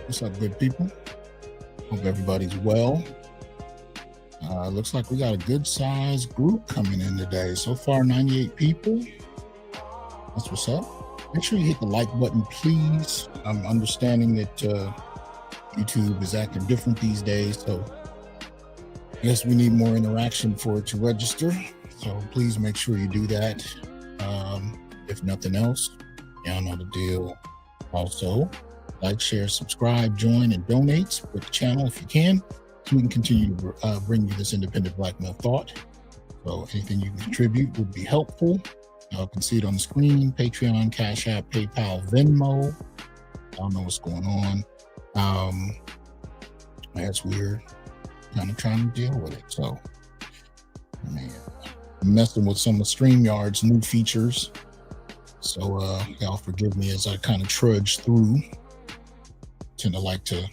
What's up, good people? Hope everybody's well. Looks like we got a good sized group coming in today. So far, 98 people. That's what's up. Make sure you hit the like button, please. I'm understanding that YouTube is acting different these days, so I guess we need more interaction for it to register. So please make sure you do that. If nothing else, y'all know the deal. Also, like, share, subscribe, join, and donate. Support the channel if you can, so we can continue to bring you this independent Black male thought. So anything you can contribute would be helpful. You can see it on the screen: Patreon, Cash App, PayPal, Venmo. I don't know what's going on. As we're kind of trying to deal with it. So, man, I'm messing with some of StreamYard's new features. So y'all forgive me as I kind of trudge through. Tend to like to,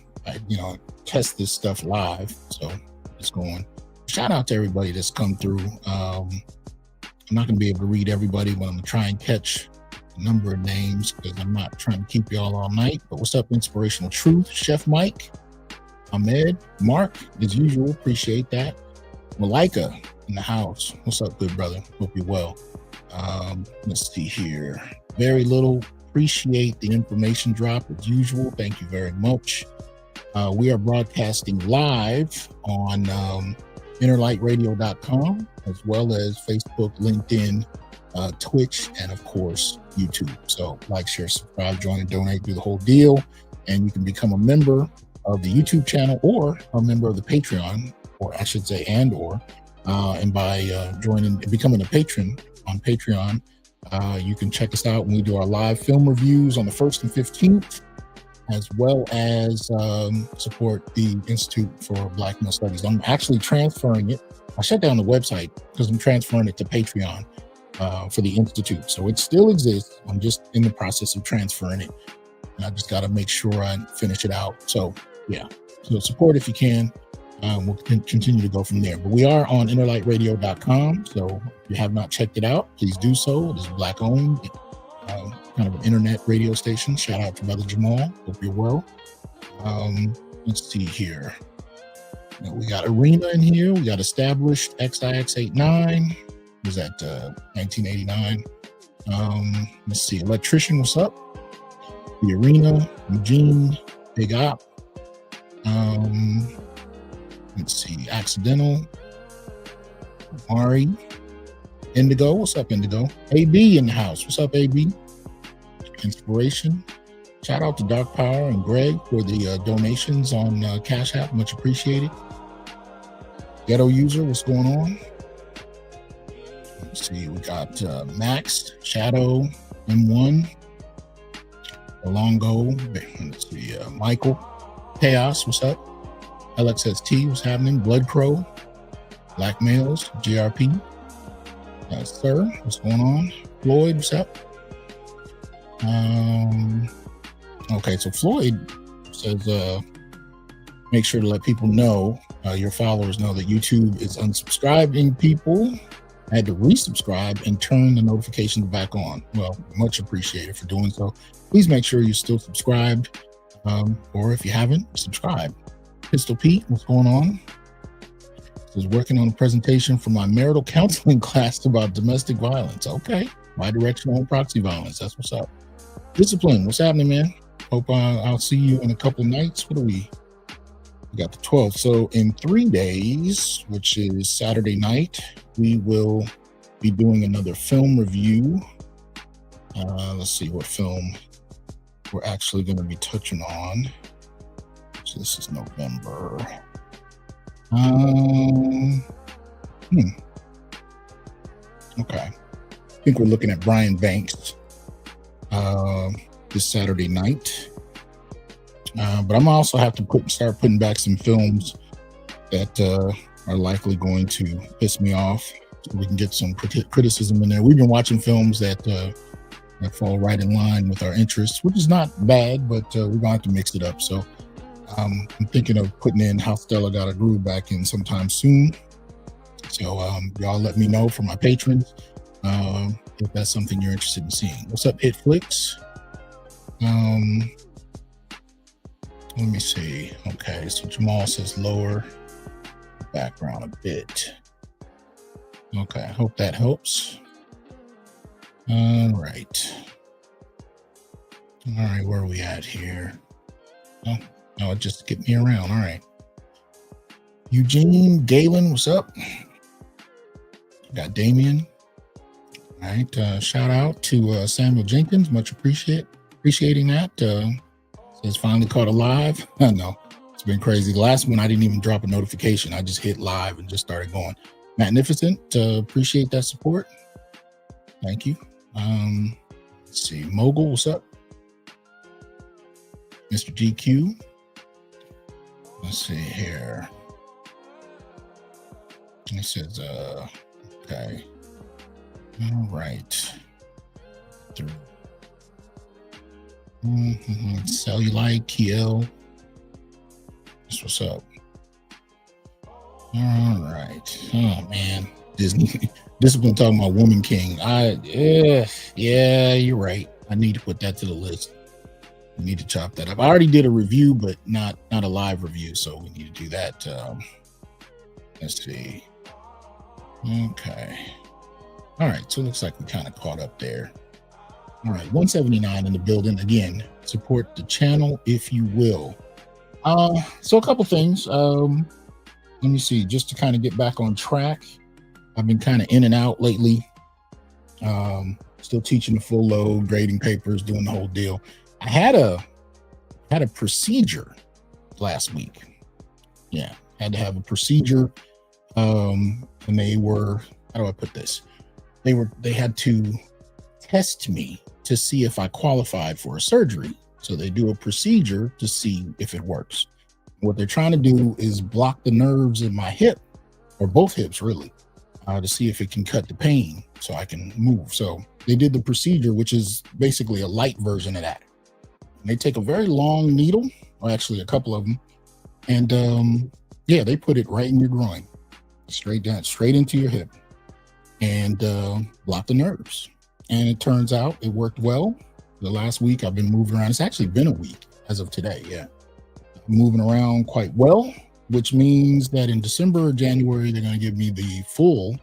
test this stuff live. So it's going. Shout out to everybody that's come through. I'm not going to be able to read everybody, but I'm going to try and catch a number of names because I'm not trying to keep y'all all night. But what's up, Inspirational Truth, Chef Mike, Ahmed, Mark, as usual, appreciate that. Malika in the house. What's up, good brother? Hope you're well. Let's see here. Very little. Appreciate the information drop as usual. Thank you very much. We are broadcasting live on innerlightradio.com, as well as Facebook, LinkedIn, Twitch, and of course, YouTube. So like, share, subscribe, join, and donate, do the whole deal. And you can become a member of the YouTube channel or a member of the Patreon, or I should say, and by becoming a patron on Patreon, you can check us out when we do our live film reviews on the 1st and 15th, as well as support the Institute for Black Male Studies. I'm actually transferring it. I shut down the website because I'm transferring it to Patreon for the Institute. So it still exists. I'm just in the process of transferring it. And I just got to make sure I finish it out. So yeah, so support if you can. We'll continue to go from there. But we are on innerlightradio.com. So if you have not checked it out, please do so. It is Black owned, kind of an internet radio station. Shout out to Brother Jamal. Hope you're well. Let's see here. We got Arena in here. We got Established, XIX89. Was that 1989? Let's see. Electrician, what's up? The Arena, Eugene, Big Op. Let's see, Accidental, Ari, Indigo, what's up, Indigo? AB in the house, what's up, AB? Inspiration. Shout out to Dark Power and Greg for the donations on Cash App, much appreciated. Ghetto User, what's going on? Let's see, we got Max, Shadow, M1, Alongo, let's see, Michael, Chaos, what's up? LXST, what's happening? Blood Crow, Black Males, GRP, Sir, what's going on? Floyd, what's up? Okay, so Floyd says, make sure to let people know, your followers know that YouTube is unsubscribing people. I had to resubscribe and turn the notifications back on. Well, much appreciated for doing so. Please make sure you're still subscribed, or if you haven't, subscribe. Pistol Pete, what's going on? This is working on a presentation for my marital counseling class about domestic violence. Okay, bidirectional and proxy violence. That's what's up. Discipline, what's happening, man? Hope I'll see you in a couple nights. What are we? We got the 12th. So in 3 days, which is Saturday night, we will be doing another film review. Let's see what film we're actually going to be touching on. So this is November. Okay. I think we're looking at Brian Banks this Saturday night. But I'm also have to start putting back some films that are likely going to piss me off, so we can get some criticism in there. We've been watching films that fall right in line with our interests, which is not bad, but we're gonna have to mix it up. So I'm thinking of putting in How Stella Got a Groove back in sometime soon. So y'all let me know for my patrons if that's something you're interested in seeing. What's up, Hitflix? Let me see. Okay, so Jamal says lower background a bit. Okay, I hope that helps. All right. All right, where are we at here? Oh, no, it just get me around. All right. Eugene Galen, what's up? Got Damien. All right. Shout out to Samuel Jenkins. Much appreciating that. Says finally caught a live. No, it's been crazy. The last one, I didn't even drop a notification. I just hit live and just started going. Magnificent. Appreciate that support. Thank you. Let's see. Mogul, what's up? Mr. GQ. Let's see here. He says, okay. All right. Cellulite, Kiel. That's what's up. All right. Oh man. Disney. Discipline talking about Woman King. Yeah, you're right. I need to put that to the list. We need to chop that up. I already did a review, but not a live review, so we need to do that. Let's see. Okay. All right. So it looks like we kind of caught up there. All right. 179 in the building. Again, support the channel if you will. So a couple things. Let me see. Just to kind of get back on track. I've been kind of in and out lately. Still teaching the full load, grading papers, doing the whole deal. I had a procedure last week. Yeah, had to have a procedure. And they were, how do I put this? They had to test me to see if I qualified for a surgery. So they do a procedure to see if it works. What they're trying to do is block the nerves in my hip, or both hips really, to see if it can cut the pain so I can move. So they did the procedure, which is basically a light version of that. And they take a very long needle, or actually a couple of them, and yeah, they put it right in your groin, straight down, straight into your hip, and block the nerves. And it turns out it worked well. The last week I've been moving around. It's actually been a week as of today. Yeah, moving around quite well, which means that in December or January, they're going to give me the full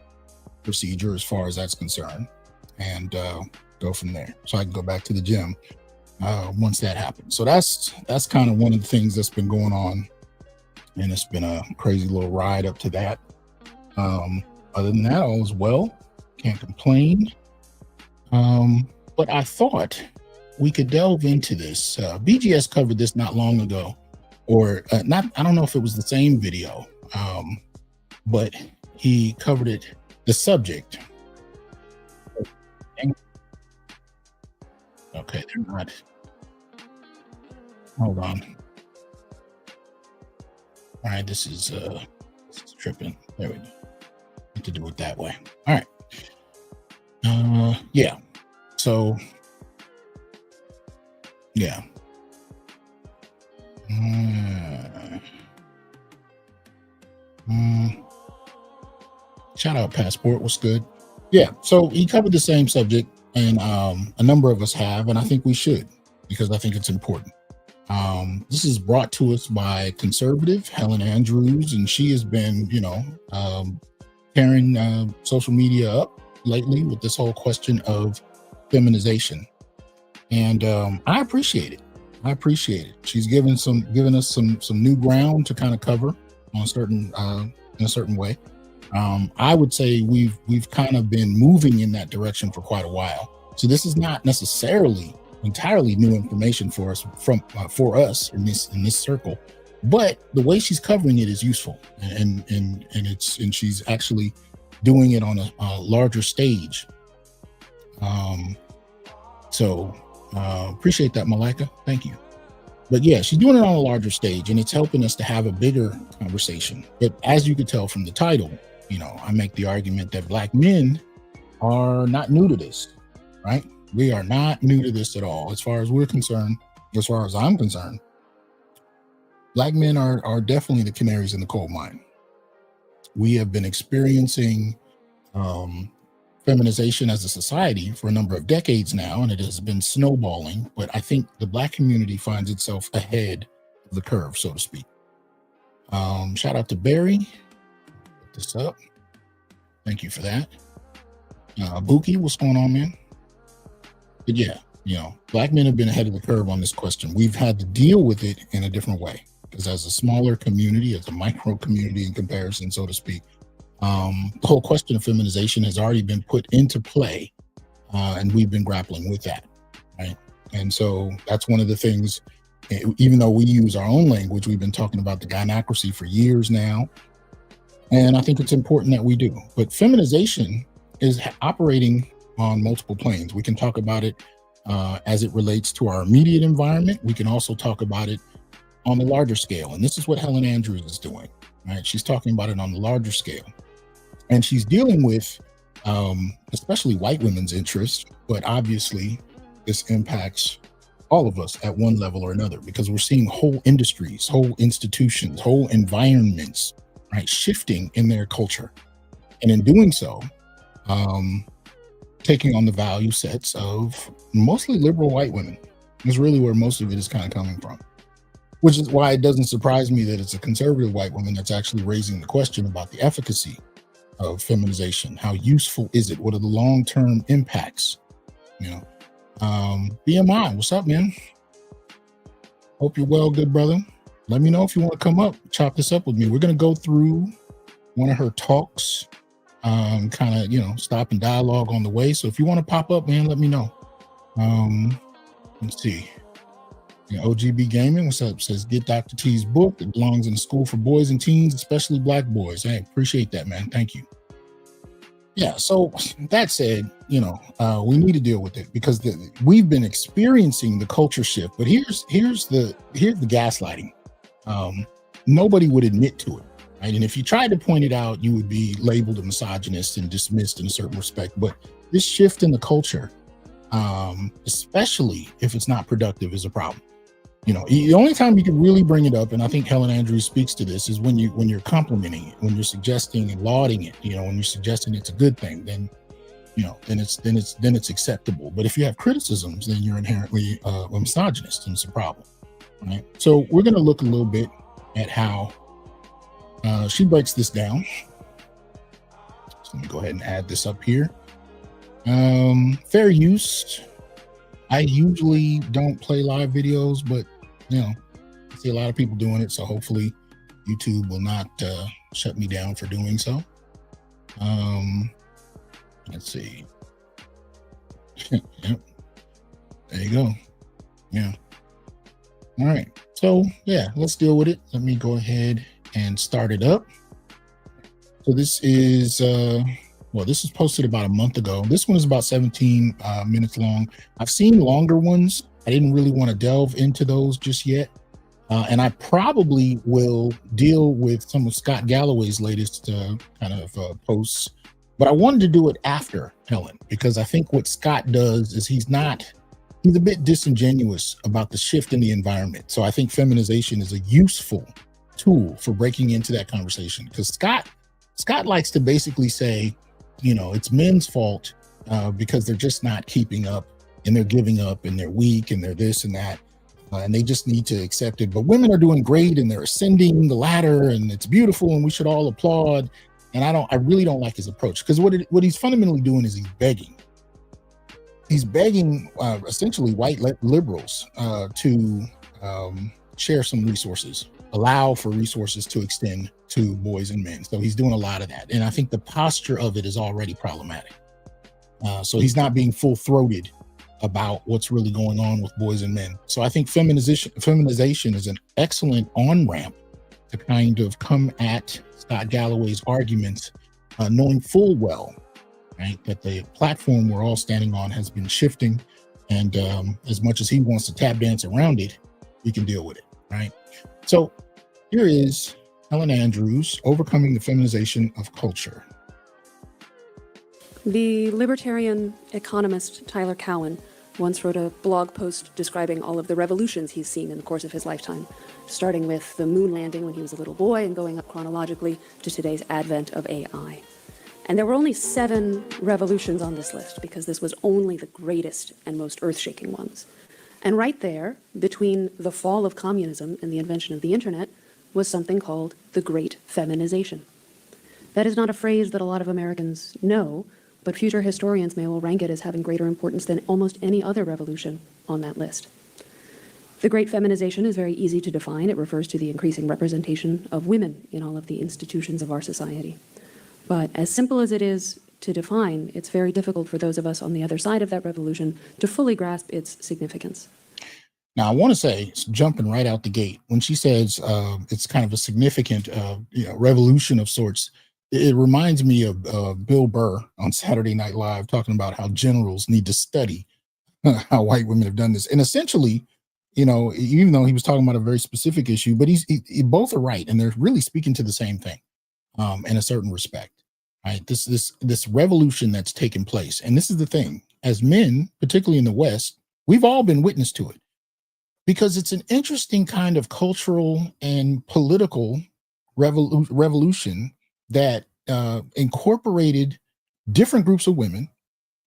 procedure as far as that's concerned, and go from there. So I can go back to the gym once that happens. So that's kind of one of the things that's been going on. And it's been a crazy little ride up to that. Other than that, all is well. Can't complain. But I thought we could delve into this. BGS covered this not long ago, or not. I don't know if it was the same video, but he covered it. The subject. Okay, they're not. Hold on. All right, this is tripping. There we go. Need to do it that way. All right. Yeah. So, yeah. Shout out Passport. What's good? Yeah. So he covered the same subject, and a number of us have, and I think we should, because I think it's important. This is brought to us by conservative Helen Andrews, and she has been, tearing social media up lately with this whole question of feminization, and I appreciate it. She's given us some new ground to kind of cover on in a certain way. I would say we've kind of been moving in that direction for quite a while. So this is not necessarily entirely new information for us for us in this circle, but the way she's covering it is useful, and she's actually doing it on a larger stage. So appreciate that, Malika. Thank you. But yeah, she's doing it on a larger stage, and it's helping us to have a bigger conversation. But as you could tell from the title, I make the argument that Black men are not new to this, right? We are not new to this at all. As far as we're concerned, as far as I'm concerned, Black men are definitely the canaries in the coal mine. We have been experiencing feminization as a society for a number of decades now, and it has been snowballing. But I think the Black community finds itself ahead the curve, so to speak. Shout out to Barry. Put this up. Thank you for that. Buki, what's going on, man? But yeah, Black men have been ahead of the curve on this question. We've had to deal with it in a different way because as a smaller community, as a micro community in comparison, so to speak, the whole question of feminization has already been put into play, and we've been grappling with that, right? And so that's one of the things, even though we use our own language, we've been talking about the gynocracy for years now, and I think it's important that we do. But feminization is operating on multiple planes. We can talk about it as it relates to our immediate environment. We can also talk about it on the larger scale. And this is what Helen Andrews is doing, right? She's talking about it on the larger scale. And she's dealing with especially white women's interests, but obviously this impacts all of us at one level or another, because we're seeing whole industries, whole institutions, whole environments, right, shifting in their culture. And in doing so, taking on the value sets of mostly liberal white women is really where most of it is kind of coming from, which is why it doesn't surprise me that it's a conservative white woman that's actually raising the question about the efficacy of feminization. How useful is it? What are the long-term impacts? BMI, what's up, man? Hope you're well, good brother. Let me know if you want to come up, chop this up with me. We're going to go through one of her talks, kind of, stop and dialogue on the way. So if you want to pop up, man, let me know. Let's see. OGB Gaming, what's up? Says, get Dr. T's book. It belongs in the school for boys and teens, especially Black boys. Hey, appreciate that, man. Thank you. Yeah, so that said, we need to deal with it because we've been experiencing the culture shift. But here's the gaslighting. Nobody would admit to it, right? And if you tried to point it out, you would be labeled a misogynist and dismissed in a certain respect. But this shift in the culture, especially if it's not productive, is a problem. The only time you can really bring it up, and I think Helen Andrews speaks to this, is when you're complimenting it, when you're suggesting and lauding it. When you're suggesting it's a good thing, then it's acceptable. But if you have criticisms, then you're inherently a misogynist, and it's a problem. Right? So we're going to look a little bit at how she breaks this down. So let me go ahead and add this up here. Fair use. I usually don't play live videos, but I see a lot of people doing it, so hopefully YouTube will not shut me down for doing so. Let's see. Yep. There you go. Yeah. All right. So yeah, let's deal with it. Let me go ahead and start it up. So this is this was posted about a month ago. This one is about 17 minutes long. I've seen longer ones. I didn't really want to delve into those just yet. And I probably will deal with some of Scott Galloway's latest posts. But I wanted to do it after Helen, because I think what Scott does is he's a bit disingenuous about the shift in the environment. So I think feminization is a useful tool for breaking into that conversation, because Scott likes to basically say, it's men's fault because they're just not keeping up, and they're giving up, and they're weak, and they're this and that, and they just need to accept it. But women are doing great, and they're ascending the ladder, and it's beautiful, and we should all applaud. And I really don't like his approach, because what he's fundamentally doing is he's begging essentially white liberals to share some resources, allow for resources to extend to boys and men. So he's doing a lot of that. And I think the posture of it is already problematic. So he's not being full-throated about what's really going on with boys and men. So I think feminization is an excellent on-ramp to kind of come at Scott Galloway's arguments, knowing full well, right, that the platform we're all standing on has been shifting. And as much as he wants to tap dance around it, we can deal with it, right? So here is Helen Andrews, Overcoming the Feminization of Culture. The libertarian economist Tyler Cowen once wrote a blog post describing all of the revolutions he's seen in the course of his lifetime, starting with the moon landing when he was a little boy and going up chronologically to today's advent of AI. And there were only 7 revolutions on this list, because this was only the greatest and most earth-shaking ones. And right there, between the fall of communism and the invention of the internet, was something called the Great Feminization. That is not a phrase that a lot of Americans know, but future historians may well rank it as having greater importance than almost any other revolution on that list. The Great Feminization is very easy to define. It refers to the increasing representation of women in all of the institutions of our society. But as simple as it is to define, it's very difficult for those of us on the other side of that revolution to fully grasp its significance. Now, I want to say, jumping right out the gate, when she says it's kind of a significant revolution of sorts, it reminds me of Bill Burr on Saturday Night Live talking about how generals need to study how white women have done this. And essentially, even though he was talking about a very specific issue, but both are right. And they're really speaking to the same thing in a certain respect. Right. This revolution that's taken place. And this is the thing, as men, particularly in the West, we've all been witness to it. Because it's an interesting kind of cultural and political revolution that incorporated different groups of women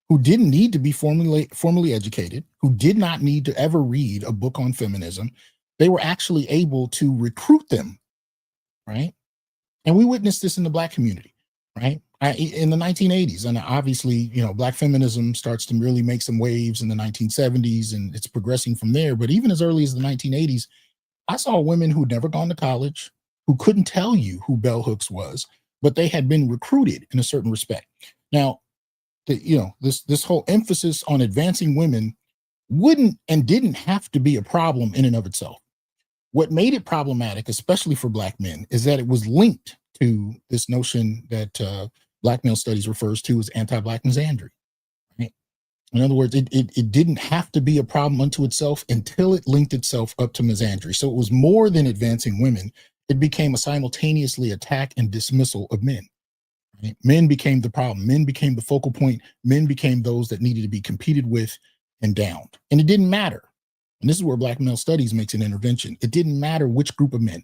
who didn't need to be formally educated, who did not need to ever read a book on feminism. They were actually able to recruit them, right? And we witnessed this in the Black community, right? In the 1980s, and obviously, Black feminism starts to really make some waves in the 1970s, and it's progressing from there. But even as early as the 1980s, I saw women who'd never gone to college, who couldn't tell you who bell hooks was, but they had been recruited in a certain respect. Now, this whole emphasis on advancing women wouldn't and didn't have to be a problem in and of itself. What made it problematic, especially for Black men, is that it was linked to this notion that Black male studies refers to as anti-Black misandry. Right? In other words, it didn't have to be a problem unto itself until it linked itself up to misandry. So it was more than advancing women. It became a simultaneously attack and dismissal of men. Right? Men became the problem. Men became the focal point. Men became those that needed to be competed with and downed. And it didn't matter. And this is where Black male studies makes an intervention. It didn't matter which group of men.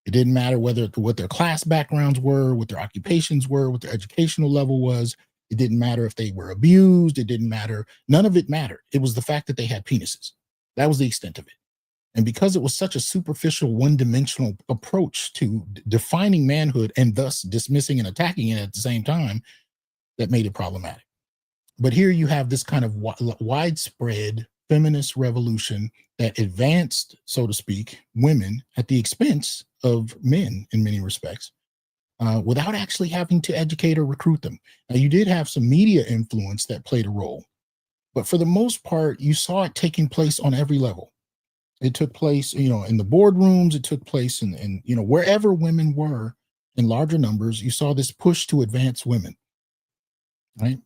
It didn't matter what their class backgrounds were, what their occupations were, what their educational level was. It didn't matter if they were abused. It didn't matter. None of it mattered. It was the fact that they had penises. That was the extent of it. And because it was such a superficial, one-dimensional approach to defining manhood and thus dismissing and attacking it at the same time, that made it problematic. But here you have this kind of widespread feminist revolution that advanced, so to speak, women at the expense of men in many respects, without actually having to educate or recruit them. Now, you did have some media influence that played a role, but for the most part, you saw it taking place on every level. It took place, in the boardrooms. It took place in wherever women were in larger numbers. You saw this push to advance women, right?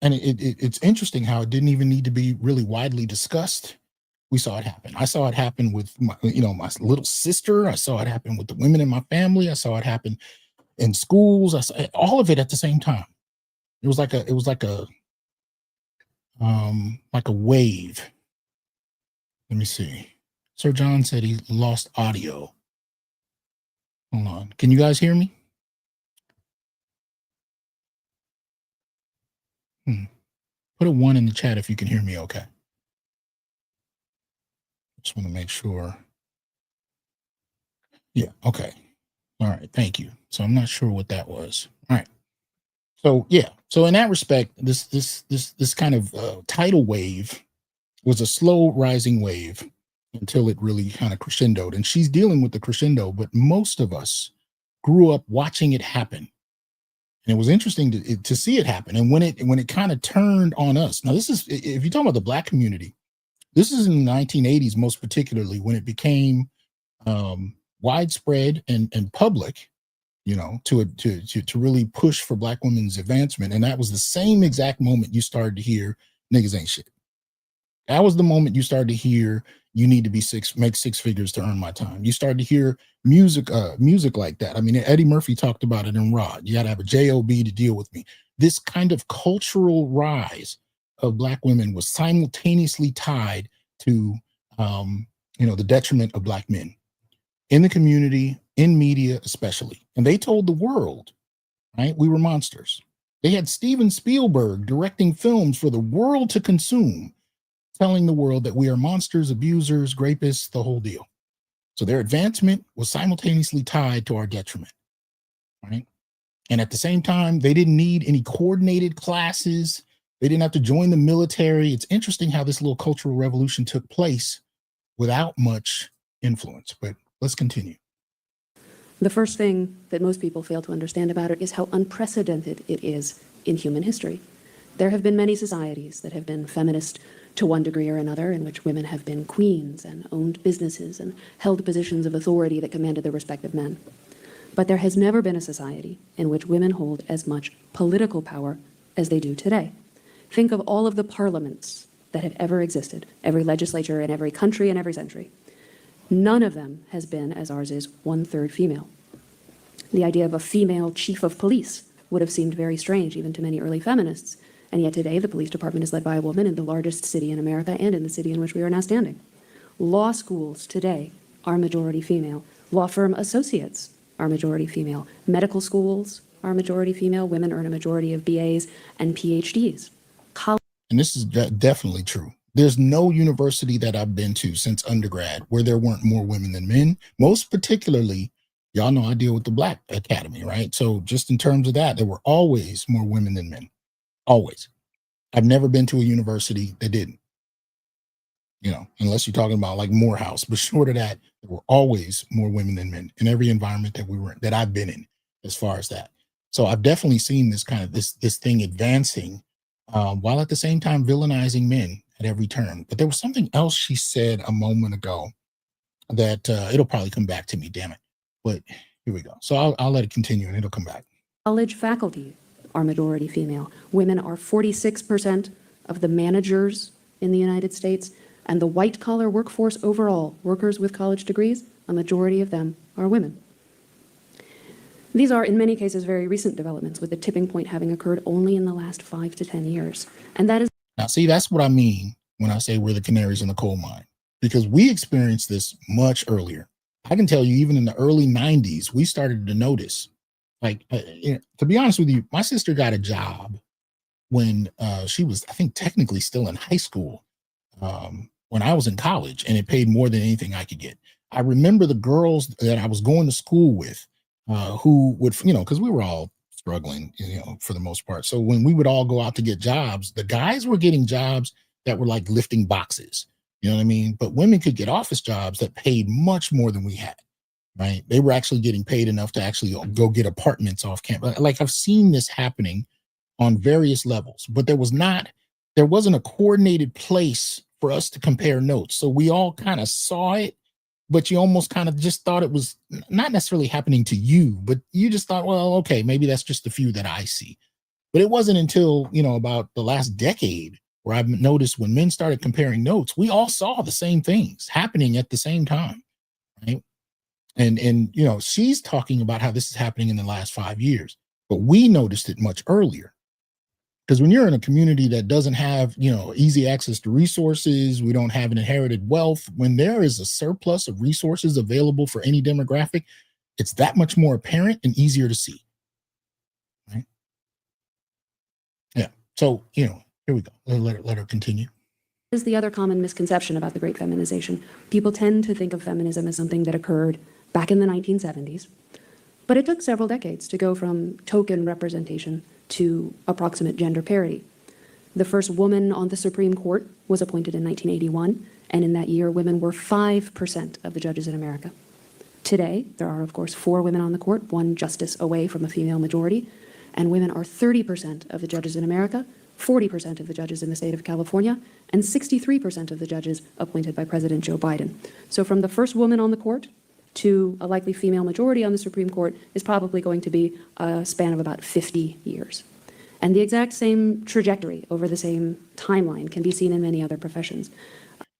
And it's interesting how it didn't even need to be really widely discussed. We saw it happen. I saw it happen with my little sister. I saw it happen with the women in my family. I saw it happen in schools. I saw all of it at the same time. It was like a wave. Let me see. Sir John said he lost audio. Hold on. Can you guys hear me? Put a 1 in the chat if you can hear me okay. Just want to make sure. Yeah, okay. All right, thank you. So I'm not sure what that was. All right. So yeah, so in that respect, this kind of tidal wave was a slow rising wave until it really kind of crescendoed. And she's dealing with the crescendo, but most of us grew up watching it happen. And it was interesting to see it happen. And when it kind of turned on us. Now, this is, if you're talking about the Black community, this is in the 1980s, most particularly when it became widespread and public, to really push for Black women's advancement. And that was the same exact moment you started to hear niggas ain't shit. That was the moment you started to hear you need to make 6 figures to earn my time. You started to hear music like that. I mean, Eddie Murphy talked about it in Rod. You got to have a job to deal with me. This kind of cultural rise of Black women was simultaneously tied to, the detriment of Black men in the community, in media especially. And they told the world, right, we were monsters. They had Steven Spielberg directing films for the world to consume, telling the world that we are monsters, abusers, rapists, the whole deal. So their advancement was simultaneously tied to our detriment, right? And at the same time, they didn't need any coordinated classes. They didn't have to join the military. It's interesting how this little cultural revolution took place without much influence, but let's continue. The first thing that most people fail to understand about it is how unprecedented it is in human history. There have been many societies that have been feminist to one degree or another, in which women have been queens and owned businesses and held positions of authority that commanded the respect of men. But there has never been a society in which women hold as much political power as they do today. Think of all of the parliaments that have ever existed, every legislature in every country in every century. None of them has been, as ours is, 1/3 female. The idea of a female chief of police would have seemed very strange even to many early feminists, and yet today the police department is led by a woman in the largest city in America and in the city in which we are now standing. Law schools today are majority female. Law firm associates are majority female. Medical schools are majority female. Women earn a majority of BAs and PhDs. And this is definitely true. There's no university that I've been to since undergrad where there weren't more women than men. Most particularly, y'all know I deal with the Black Academy, right? So just in terms of that, there were always more women than men. Always. I've never been to a university that didn't, unless you're talking about like Morehouse. But short of that, there were always more women than men in every environment that we were in, that I've been in, as far as that. So I've definitely seen this kind of this thing advancing, while at the same time villainizing men at every turn. But there was something else she said a moment ago that it'll probably come back to me, damn it. But here we go. So I'll let it continue and it'll come back. College faculty are majority female. Women are 46% of the managers in the United States, and the white-collar workforce overall, workers with college degrees, a majority of them are women. These are, in many cases, very recent developments, with the tipping point having occurred only in the last 5 to 10 years. And that is... Now, see, that's what I mean when I say we're the canaries in the coal mine, because we experienced this much earlier. I can tell you, even in the early 90s, we started to notice, to be honest with you, my sister got a job when she was, I think, technically still in high school, when I was in college, and it paid more than anything I could get. I remember the girls that I was going to school with, who would, because we were all struggling, for the most part. So when we would all go out to get jobs, the guys were getting jobs that were like lifting boxes, you know what I mean? But women could get office jobs that paid much more than we had, right? They were actually getting paid enough to actually go get apartments off campus. Like, I've seen this happening on various levels, but there wasn't a coordinated place for us to compare notes. So we all kind of saw it, but you almost kind of just thought it was not necessarily happening to you, but you just thought, well, okay, maybe that's just the few that I see. But it wasn't until, about the last decade where I've noticed when men started comparing notes, we all saw the same things happening at the same time, right? And she's talking about how this is happening in the last 5 years, but we noticed it much earlier. Because when you're in a community that doesn't have, easy access to resources, we don't have an inherited wealth, when there is a surplus of resources available for any demographic, it's that much more apparent and easier to see. Right? Yeah. So, here we go. Let her continue. Is the other common misconception about the Great Feminization. People tend to think of feminism as something that occurred back in the 1970s, but it took several decades to go from token representation to approximate gender parity. The first woman on the Supreme Court was appointed in 1981, and in that year, women were 5% of the judges in America. Today, there are, of course, 4 women on the court, 1 justice away from a female majority, and women are 30% of the judges in America, 40% of the judges in the state of California, and 63% of the judges appointed by President Joe Biden. So from the first woman on the court to a likely female majority on the Supreme Court is probably going to be a span of about 50 years. And the exact same trajectory over the same timeline can be seen in many other professions.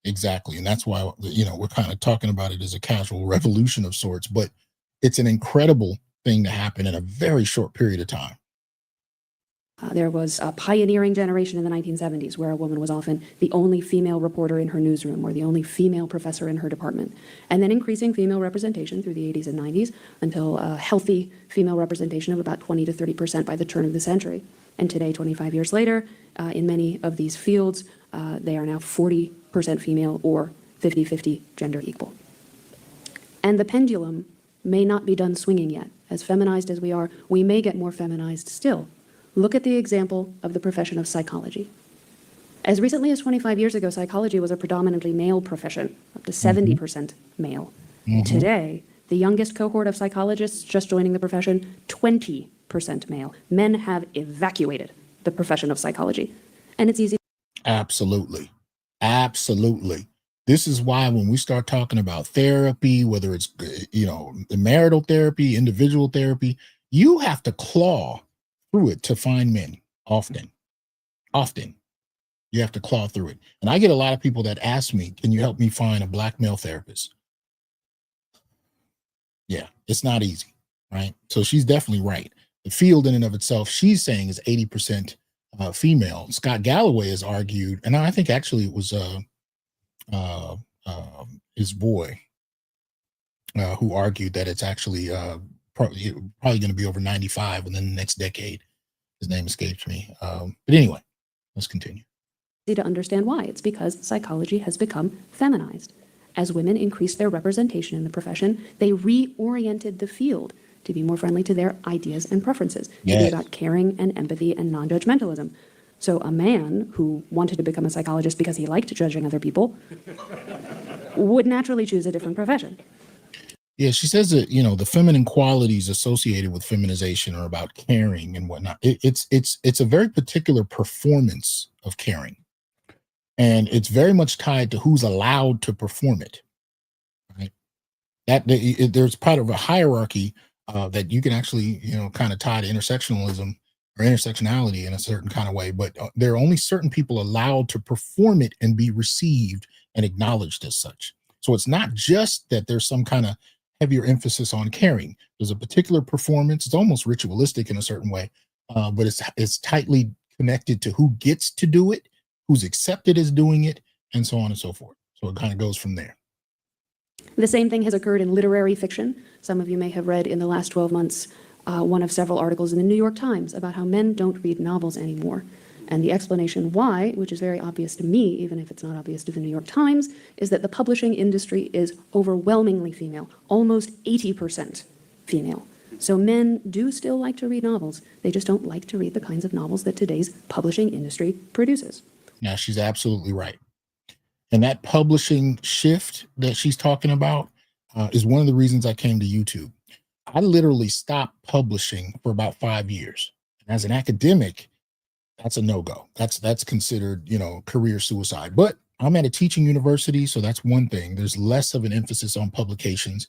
Exactly. And that's why, we're kind of talking about it as a casual revolution of sorts, but it's an incredible thing to happen in a very short period of time. There was a pioneering generation in the 1970s where a woman was often the only female reporter in her newsroom or the only female professor in her department. And then increasing female representation through the 80s and 90s until a healthy female representation of about 20 to 30% by the turn of the century. And today, 25 years later, in many of these fields, They are now 40% female or 50-50 gender equal. And the pendulum may not be done swinging yet. As feminized as we are, we may get more feminized still. Look at the example of the profession of psychology. As recently as 25 years ago, psychology was a predominantly male profession, up to 70% male. Today, the youngest cohort of psychologists just joining the profession, 20% male. Men have evacuated the profession of psychology. And it's easy. Absolutely. Absolutely. This is why when we start talking about therapy, whether it's, marital therapy, individual therapy, you have to claw through it to find men often. You have to claw through it. And I get a lot of people that ask me, can you help me find a Black male therapist? Yeah, it's not easy, right? So she's definitely right. The field in and of itself, she's saying, is 80% female. Scott Galloway has argued, and I think actually it was his boy who argued that it's actually probably going to be over 95 within the next decade. His name escapes me. But anyway, let's continue. To understand why. It's because psychology has become feminized. As women increased their representation in the profession, they reoriented the field to be more friendly to their ideas and preferences, to be about caring and empathy and non-judgmentalism. So a man who wanted to become a psychologist because he liked judging other people would naturally choose a different profession. Yeah, she says that, the feminine qualities associated with feminization are about caring and whatnot. It's a very particular performance of caring. And it's very much tied to who's allowed to perform it, right? There's part of a hierarchy that you can actually, kind of tie to intersectionalism or intersectionality in a certain kind of way. But there are only certain people allowed to perform it and be received and acknowledged as such. So it's not just that there's some kind of heavier emphasis on caring. There's a particular performance. It's almost ritualistic in a certain way, but it's tightly connected to who gets to do it, who's accepted as doing it, and so on and so forth. So it kind of goes from there. The same thing has occurred in literary fiction. Some of you may have read in the last 12 months one of several articles in the New York Times about how men don't read novels anymore. And the explanation why, which is very obvious to me, even if it's not obvious to the New York Times, is that the publishing industry is overwhelmingly female, almost 80% female. So men do still like to read novels. They just don't like to read the kinds of novels that today's publishing industry produces. Now, she's absolutely right. And that publishing shift that she's talking about is one of the reasons I came to YouTube. I literally stopped publishing for about 5 years. And as an academic, that's a no-go. That's considered, career suicide. But I'm at a teaching university, so that's one thing. There's less of an emphasis on publications.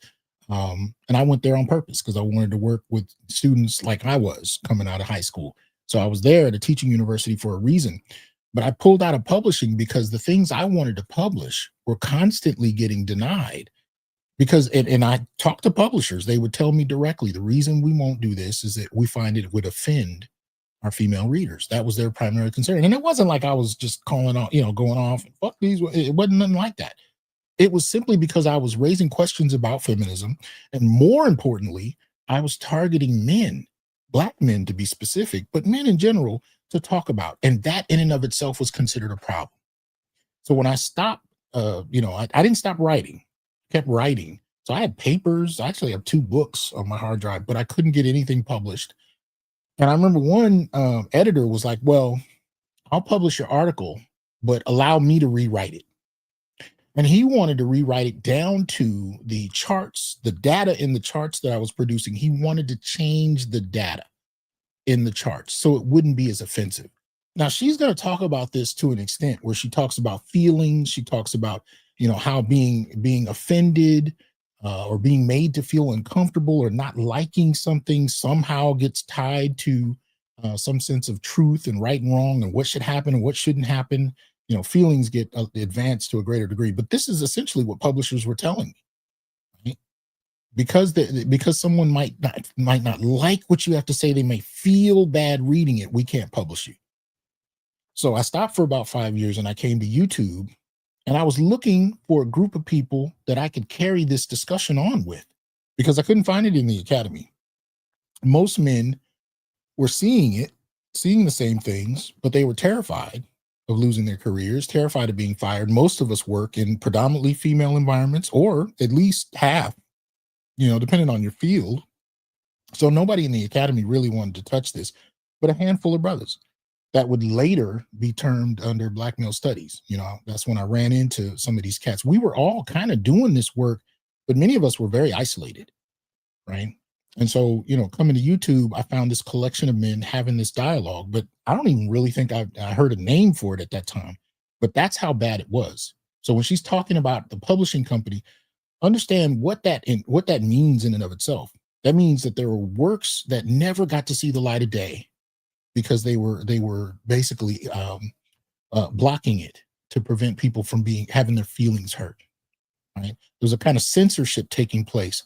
And I went there on purpose because I wanted to work with students like I was coming out of high school. So I was there at a teaching university for a reason. But I pulled out of publishing because the things I wanted to publish were constantly getting denied. Because, and I talked to publishers, they would tell me directly, the reason we won't do this is that we find it would offend our female readers. That was their primary concern. And it wasn't like I was just calling on, going off, fuck these. It wasn't nothing like that. It was simply because I was raising questions about feminism. And more importantly, I was targeting men, Black men to be specific, but men in general to talk about. And that in and of itself was considered a problem. So when I stopped, I didn't stop writing, kept writing. So I had papers. I actually have 2 books on my hard drive, but I couldn't get anything published. And I remember one editor was like, well, I'll publish your article, but allow me to rewrite it. And he wanted to rewrite it down to the charts, the data in the charts that I was producing. He wanted to change the data in the charts so it wouldn't be as offensive. Now, she's going to talk about this to an extent where she talks about feelings. She talks about, how being offended or being made to feel uncomfortable or not liking something somehow gets tied to some sense of truth and right and wrong and what should happen and what shouldn't happen. Feelings get advanced to a greater degree. But this is essentially what publishers were telling me. Right? Because someone might not like what you have to say, they may feel bad reading it, we can't publish you. So I stopped for about 5 years and I came to YouTube, and I was looking for a group of people that I could carry this discussion on with, because I couldn't find it in the academy. Most men were seeing the same things, but they were terrified of losing their careers, terrified of being fired. Most of us work in predominantly female environments, or at least half, depending on your field. So nobody in the academy really wanted to touch this, but a handful of brothers that would later be termed under Black male studies. That's when I ran into some of these cats. We were all kind of doing this work, but many of us were very isolated, right? And so, coming to YouTube, I found this collection of men having this dialogue, but I don't even really think I heard a name for it at that time. But that's how bad it was. So when she's talking about the publishing company, understand what that means in and of itself. That means that there were works that never got to see the light of day because they were basically blocking it to prevent people from having their feelings hurt. Right? There's a kind of censorship taking place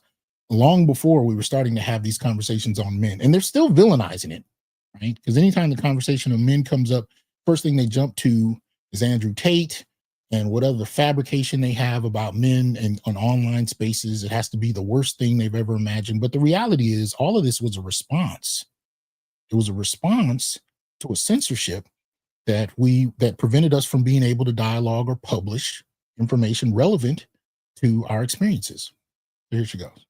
long before we were starting to have these conversations on men, and they're still villainizing it, right? Because anytime the conversation of men comes up, first thing they jump to is Andrew Tate and whatever fabrication they have about men and on online spaces. It has to be the worst thing they've ever imagined. But the reality is, all of this was a response. It was a response to a censorship that prevented us from being able to dialogue or publish information relevant to our experiences. So here she goes.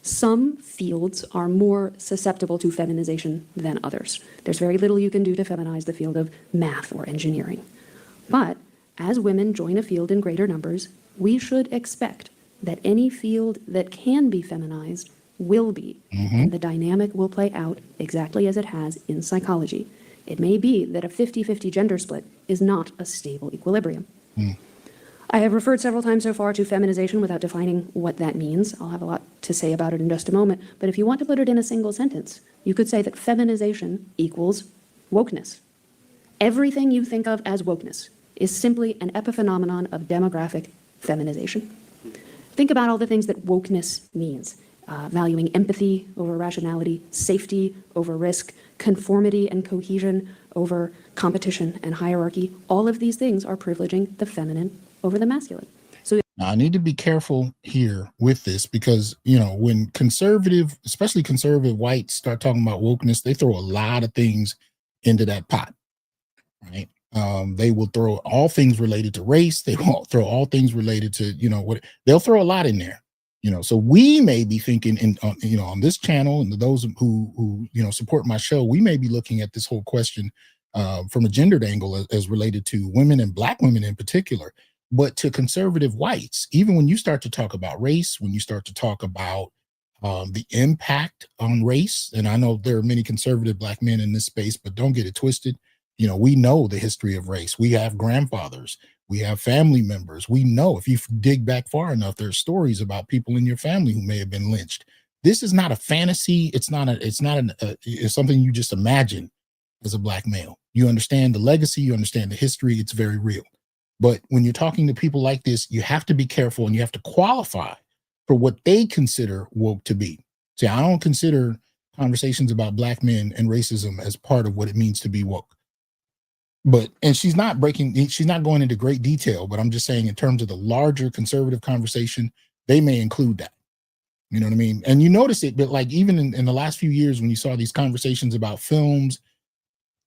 Some fields are more susceptible to feminization than others. There's very little you can do to feminize the field of math or engineering. But as women join a field in greater numbers, we should expect that any field that can be feminized will be, and the dynamic will play out exactly as it has in psychology. It may be that a 50-50 gender split is not a stable equilibrium. I have referred several times so far to feminization without defining what that means. I'll have a lot to say about it in just a moment. But if you want to put it in a single sentence, you could say that feminization equals wokeness. Everything you think of as wokeness is simply an epiphenomenon of demographic feminization. Think about all the things that wokeness means. Valuing empathy over rationality, safety over risk, conformity and cohesion over competition and hierarchy. All of these things are privileging the feminine over the masculine. So now, I need to be careful here with this because, when especially conservative whites start talking about wokeness, they throw a lot of things into that pot, right? They will throw all things related to race. They will throw all things related to, they'll throw a lot in there, so we may be thinking on this channel, and those who support my show, we may be looking at this whole question from a gendered angle as related to women and Black women in particular. But to conservative whites, even when you start to talk about race, when you start to talk about the impact on race, and I know there are many conservative Black men in this space, but don't get it twisted. We know the history of race. We have grandfathers. We have family members. We know, if you dig back far enough, there are stories about people in your family who may have been lynched. This is not a fantasy. It's something you just imagine as a Black male. You understand the legacy. You understand the history. It's very real. But when you're talking to people like this, you have to be careful and you have to qualify for what they consider woke to be. See, I don't consider conversations about Black men and racism as part of what it means to be woke. And she's not going into great detail, but I'm just saying in terms of the larger conservative conversation, they may include that. You know what I mean? And you notice it, but like even in the last few years, when you saw these conversations about films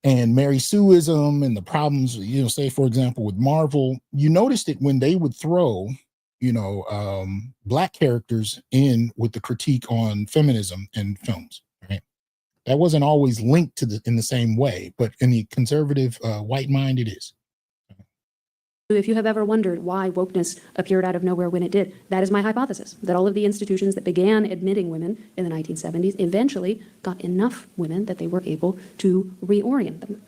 and Mary Sueism and the problems, say, for example, with Marvel, you noticed it when they would throw, Black characters in with the critique on feminism in films, right? That wasn't always linked in the same way, but in the conservative white mind, it is. if you have ever wondered why wokeness appeared out of nowhere when it did, that is my hypothesis, that all of the institutions that began admitting women in the 1970s eventually got enough women that they were able to reorient them.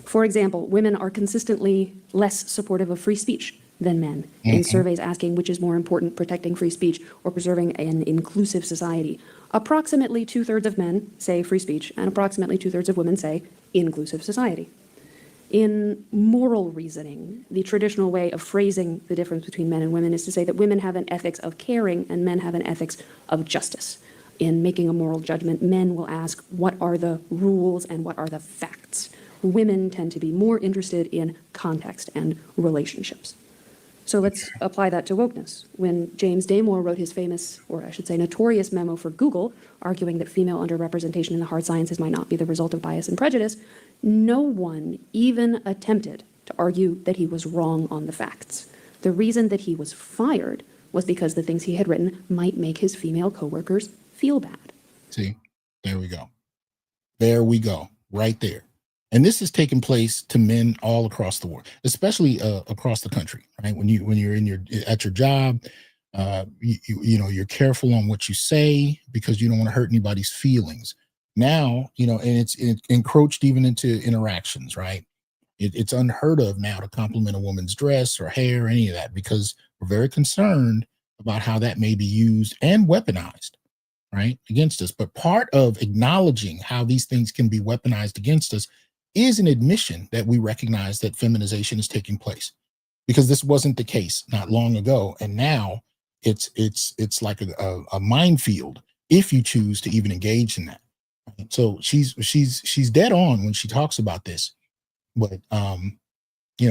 For example, women are consistently less supportive of free speech than men in surveys asking which is more important, protecting free speech or preserving an inclusive society. Approximately 2/3 of men say free speech, and approximately 2/3 of women say inclusive society. In moral reasoning, the traditional way of phrasing the difference between men and women is to say that women have an ethics of caring and men have an ethics of justice. In making a moral judgment, men will ask, what are the rules and what are the facts? Women tend to be more interested in context and relationships. So let's apply that to wokeness. When James Damore wrote his famous, or I should say notorious memo for Google, arguing that female underrepresentation in the hard sciences might not be the result of bias and prejudice, No one even attempted to argue that he was wrong on the facts. The reason that he was fired was because the things he had written might make his female coworkers feel bad. See, there we go. There we go, right there. And this has taken place to men all across the world, especially across the country, right? When you're at your job, you're careful on what you say because you don't want to hurt anybody's feelings. Now, and it's encroached even into interactions, right? It's unheard of now to compliment a woman's dress or hair or any of that because we're very concerned about how that may be used and weaponized, right, against us. But part of acknowledging how these things can be weaponized against us is an admission that we recognize that feminization is taking place, because this wasn't the case not long ago, and now it's like a minefield if you choose to even engage in that. So she's dead on when she talks about this, but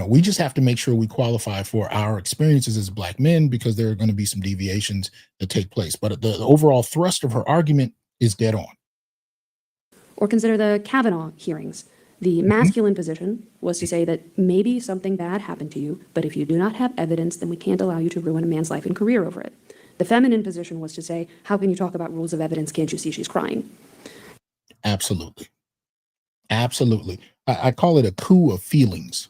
we just have to make sure we qualify for our experiences as Black men, because there are going to be some deviations that take place. But the overall thrust of her argument is dead on. Or consider the Kavanaugh hearings. The masculine position was to say that maybe something bad happened to you, but if you do not have evidence, then we can't allow you to ruin a man's life and career over it. The feminine position was to say, how can you talk about rules of evidence? Can't you see she's crying? Absolutely. Absolutely. I call it a coup of feelings.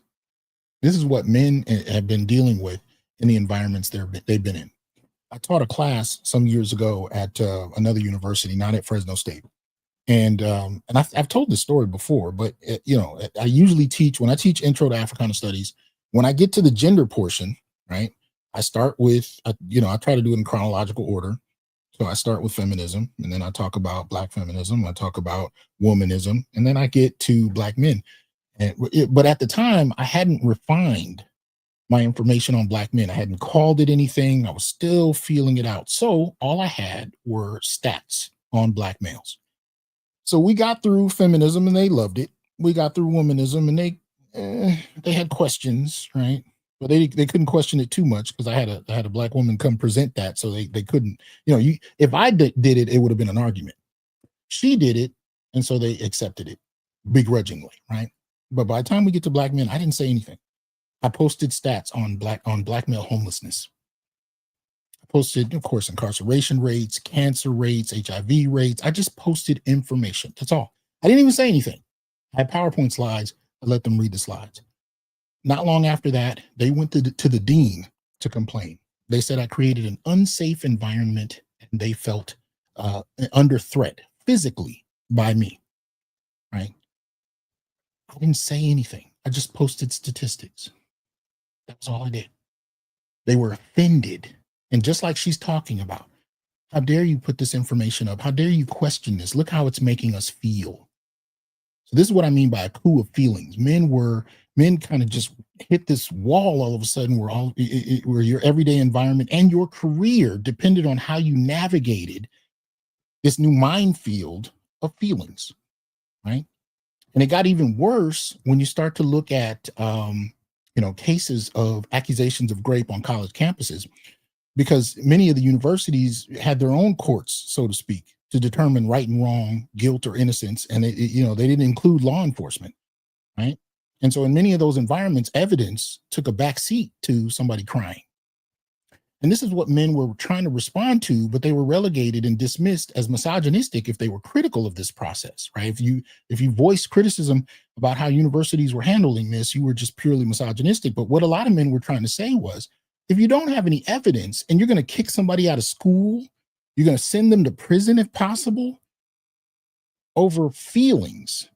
This is what men have been dealing with in the environments they've been in. I taught a class some years ago at another university, not at Fresno State. And I've told this story before, but I usually teach, when I teach Intro to Africana Studies, when I get to the gender portion, right, I start with, I try to do it in chronological order. So I start with feminism, and then I talk about Black feminism, I talk about womanism, and then I get to Black men. But at the time, I hadn't refined my information on Black men. I hadn't called it anything. I was still feeling it out. So all I had were stats on Black males. So we got through feminism and they loved it. We got through womanism and they had questions, right? But they couldn't question it too much because I had a Black woman come present that, so they couldn't. If I did it, it would have been an argument. She did it, and so they accepted it begrudgingly, right? But by the time we get to Black men, I didn't say anything. I posted stats on Black male homelessness. Posted, of course, incarceration rates, cancer rates, HIV rates. I just posted information. That's all. I didn't even say anything. I had PowerPoint slides. I let them read the slides. Not long after that, they went to the dean to complain. They said I created an unsafe environment and they felt under threat physically by me, right? I didn't say anything. I just posted statistics. That was all I did. They were offended. And just like she's talking about, how dare you put this information up? How dare you question this? Look how it's making us feel. So this is what I mean by a coup of feelings. Men kind of just hit this wall all of a sudden where your everyday environment and your career depended on how you navigated this new minefield of feelings, right? And it got even worse when you start to look at, cases of accusations of rape on college campuses, because many of the universities had their own courts, so to speak, to determine right and wrong, guilt or innocence. And they didn't include law enforcement, right? And so in many of those environments, evidence took a back seat to somebody crying. And this is what men were trying to respond to, but they were relegated and dismissed as misogynistic if they were critical of this process, right? If you voiced criticism about how universities were handling this, you were just purely misogynistic. But what a lot of men were trying to say was, if you don't have any evidence and you're going to kick somebody out of school, you're going to send them to prison if possible over feelings,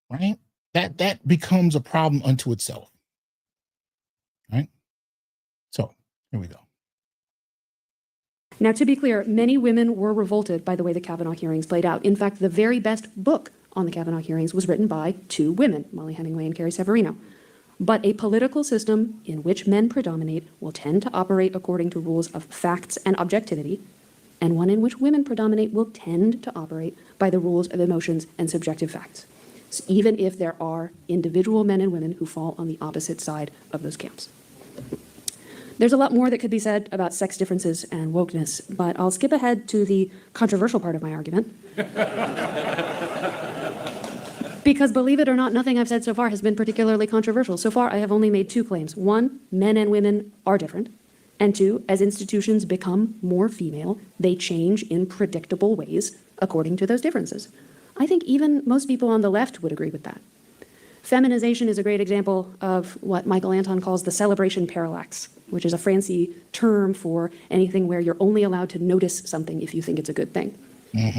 right? That becomes a problem unto itself, right? So here we go. Now, to be clear, many women were revolted by the way the Kavanaugh hearings played out. In fact, the very best book on the Kavanaugh hearings was written by two women, Molly Hemingway and Carrie Severino. But a political system in which men predominate will tend to operate according to rules of facts and objectivity, and one in which women predominate will tend to operate by the rules of emotions and subjective facts, so even if there are individual men and women who fall on the opposite side of those camps. There's a lot more that could be said about sex differences and wokeness, but I'll skip ahead to the controversial part of my argument. Because believe it or not, nothing I've said so far has been particularly controversial. So far, I have only made two claims. One, men and women are different. And two, as institutions become more female, they change in predictable ways according to those differences. I think even most people on the left would agree with that. Feminization is a great example of what Michael Anton calls the celebration parallax, which is a fancy term for anything where you're only allowed to notice something if you think it's a good thing.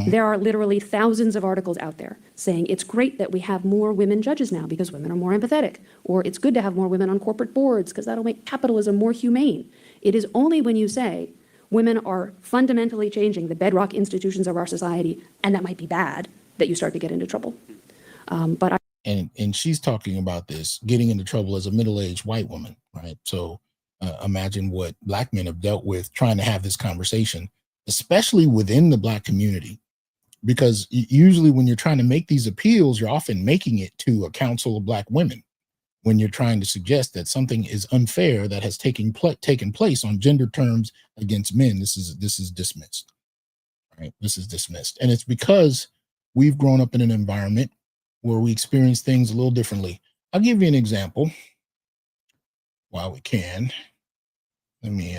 There are literally thousands of articles out there saying it's great that we have more women judges now because women are more empathetic, or it's good to have more women on corporate boards because that'll make capitalism more humane. It is only when you say women are fundamentally changing the bedrock institutions of our society, and that might be bad, that you start to get into trouble. And she's talking about this getting into trouble as a middle-aged white woman, right? So imagine what Black men have dealt with trying to have this conversation, especially within the Black community, because usually when you're trying to make these appeals, you're often making it to a council of Black women when you're trying to suggest that something is unfair that has taken place on gender terms against men. This is dismissed, right? This is dismissed. And it's because we've grown up in an environment where we experience things a little differently. I'll give you an example while we can. Let me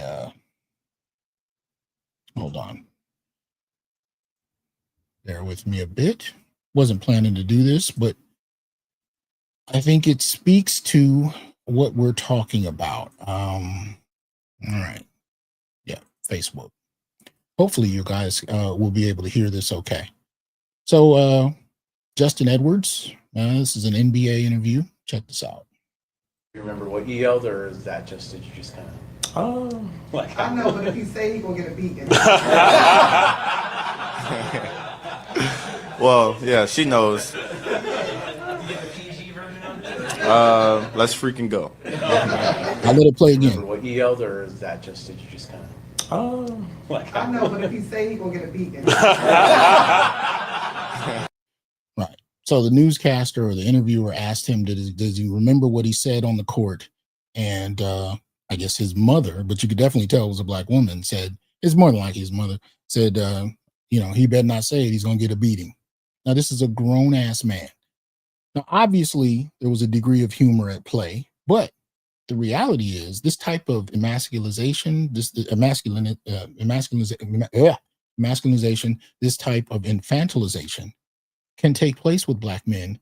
hold on. Bear with me a bit. Wasn't planning to do this, but I think it speaks to what we're talking about. All right. Yeah, Facebook. Hopefully you guys will be able to hear this okay. So Justin Edwards, this is an NBA interview. Check this out. You remember what you yelled, or is that just, did you just kind of... Like I know, but if you say he's gonna get a beat. Well, yeah, she knows. Let's freaking go. I'll let it play again. Remember what you yelled, or is that just, did you just kind of... Like I know, but if you say he's gonna get a beat. Right. So the newscaster or the interviewer asked him, does he remember what he said on the court? And I guess his mother, but you could definitely tell it was a Black woman, said, it's more than likely his mother, said, he better not say it, he's going to get a beating. Now, this is a grown-ass man. Now, obviously, there was a degree of humor at play, but the reality is this type of emasculization, emasculization, this type of infantilization can take place with Black men,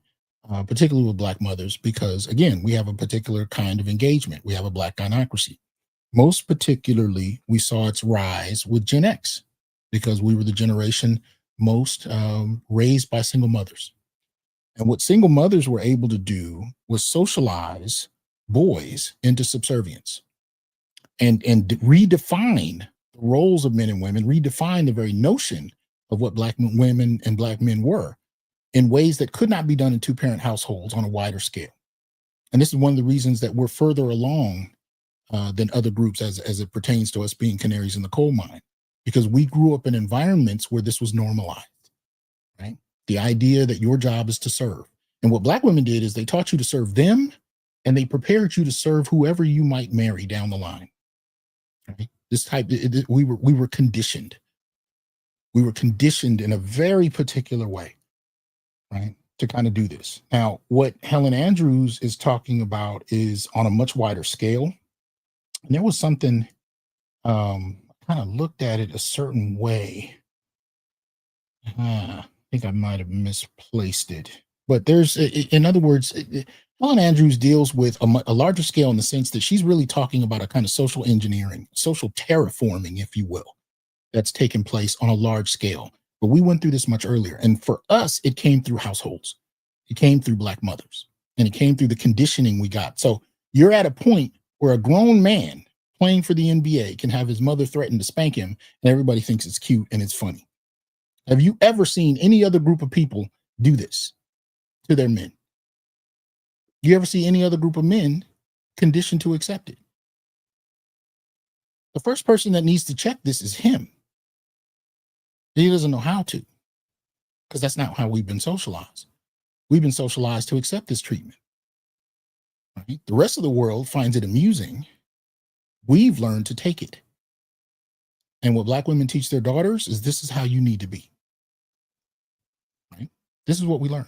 particularly with Black mothers, because again, we have a particular kind of engagement. We have a Black Gynocracy. Most particularly, we saw its rise with Gen X because we were the generation most raised by single mothers. And what single mothers were able to do was socialize boys into subservience and redefine the roles of men and women, redefine the very notion of what Black women and Black men were in ways that could not be done in two-parent households on a wider scale. And this is one of the reasons that we're further along than other groups as it pertains to us being canaries in the coal mine, because we grew up in environments where this was normalized, right? The idea that your job is to serve. And what Black women did is they taught you to serve them, and they prepared you to serve whoever you might marry down the line. Right? This type, we were conditioned. We were conditioned in a very particular way, right, to kind of do this. Now, what Helen Andrews is talking about is on a much wider scale. And there was something, kind of looked at it a certain way. I think I might have misplaced it. But there's, in other words, Helen Andrews deals with a larger scale in the sense that she's really talking about a kind of social engineering, social terraforming, if you will, that's taken place on a large scale. But we went through this much earlier. And for us, it came through households. It came through Black mothers. And it came through the conditioning we got. So you're at a point where a grown man playing for the NBA can have his mother threaten to spank him, and everybody thinks it's cute and it's funny. Have you ever seen any other group of people do this to their men? You ever see any other group of men conditioned to accept it? The first person that needs to check this is him. He doesn't know how to, because that's not how we've been socialized. We've been socialized to accept this treatment. Right? The rest of the world finds it amusing. We've learned to take it. And what Black women teach their daughters is this is how you need to be. Right? This is what we learn.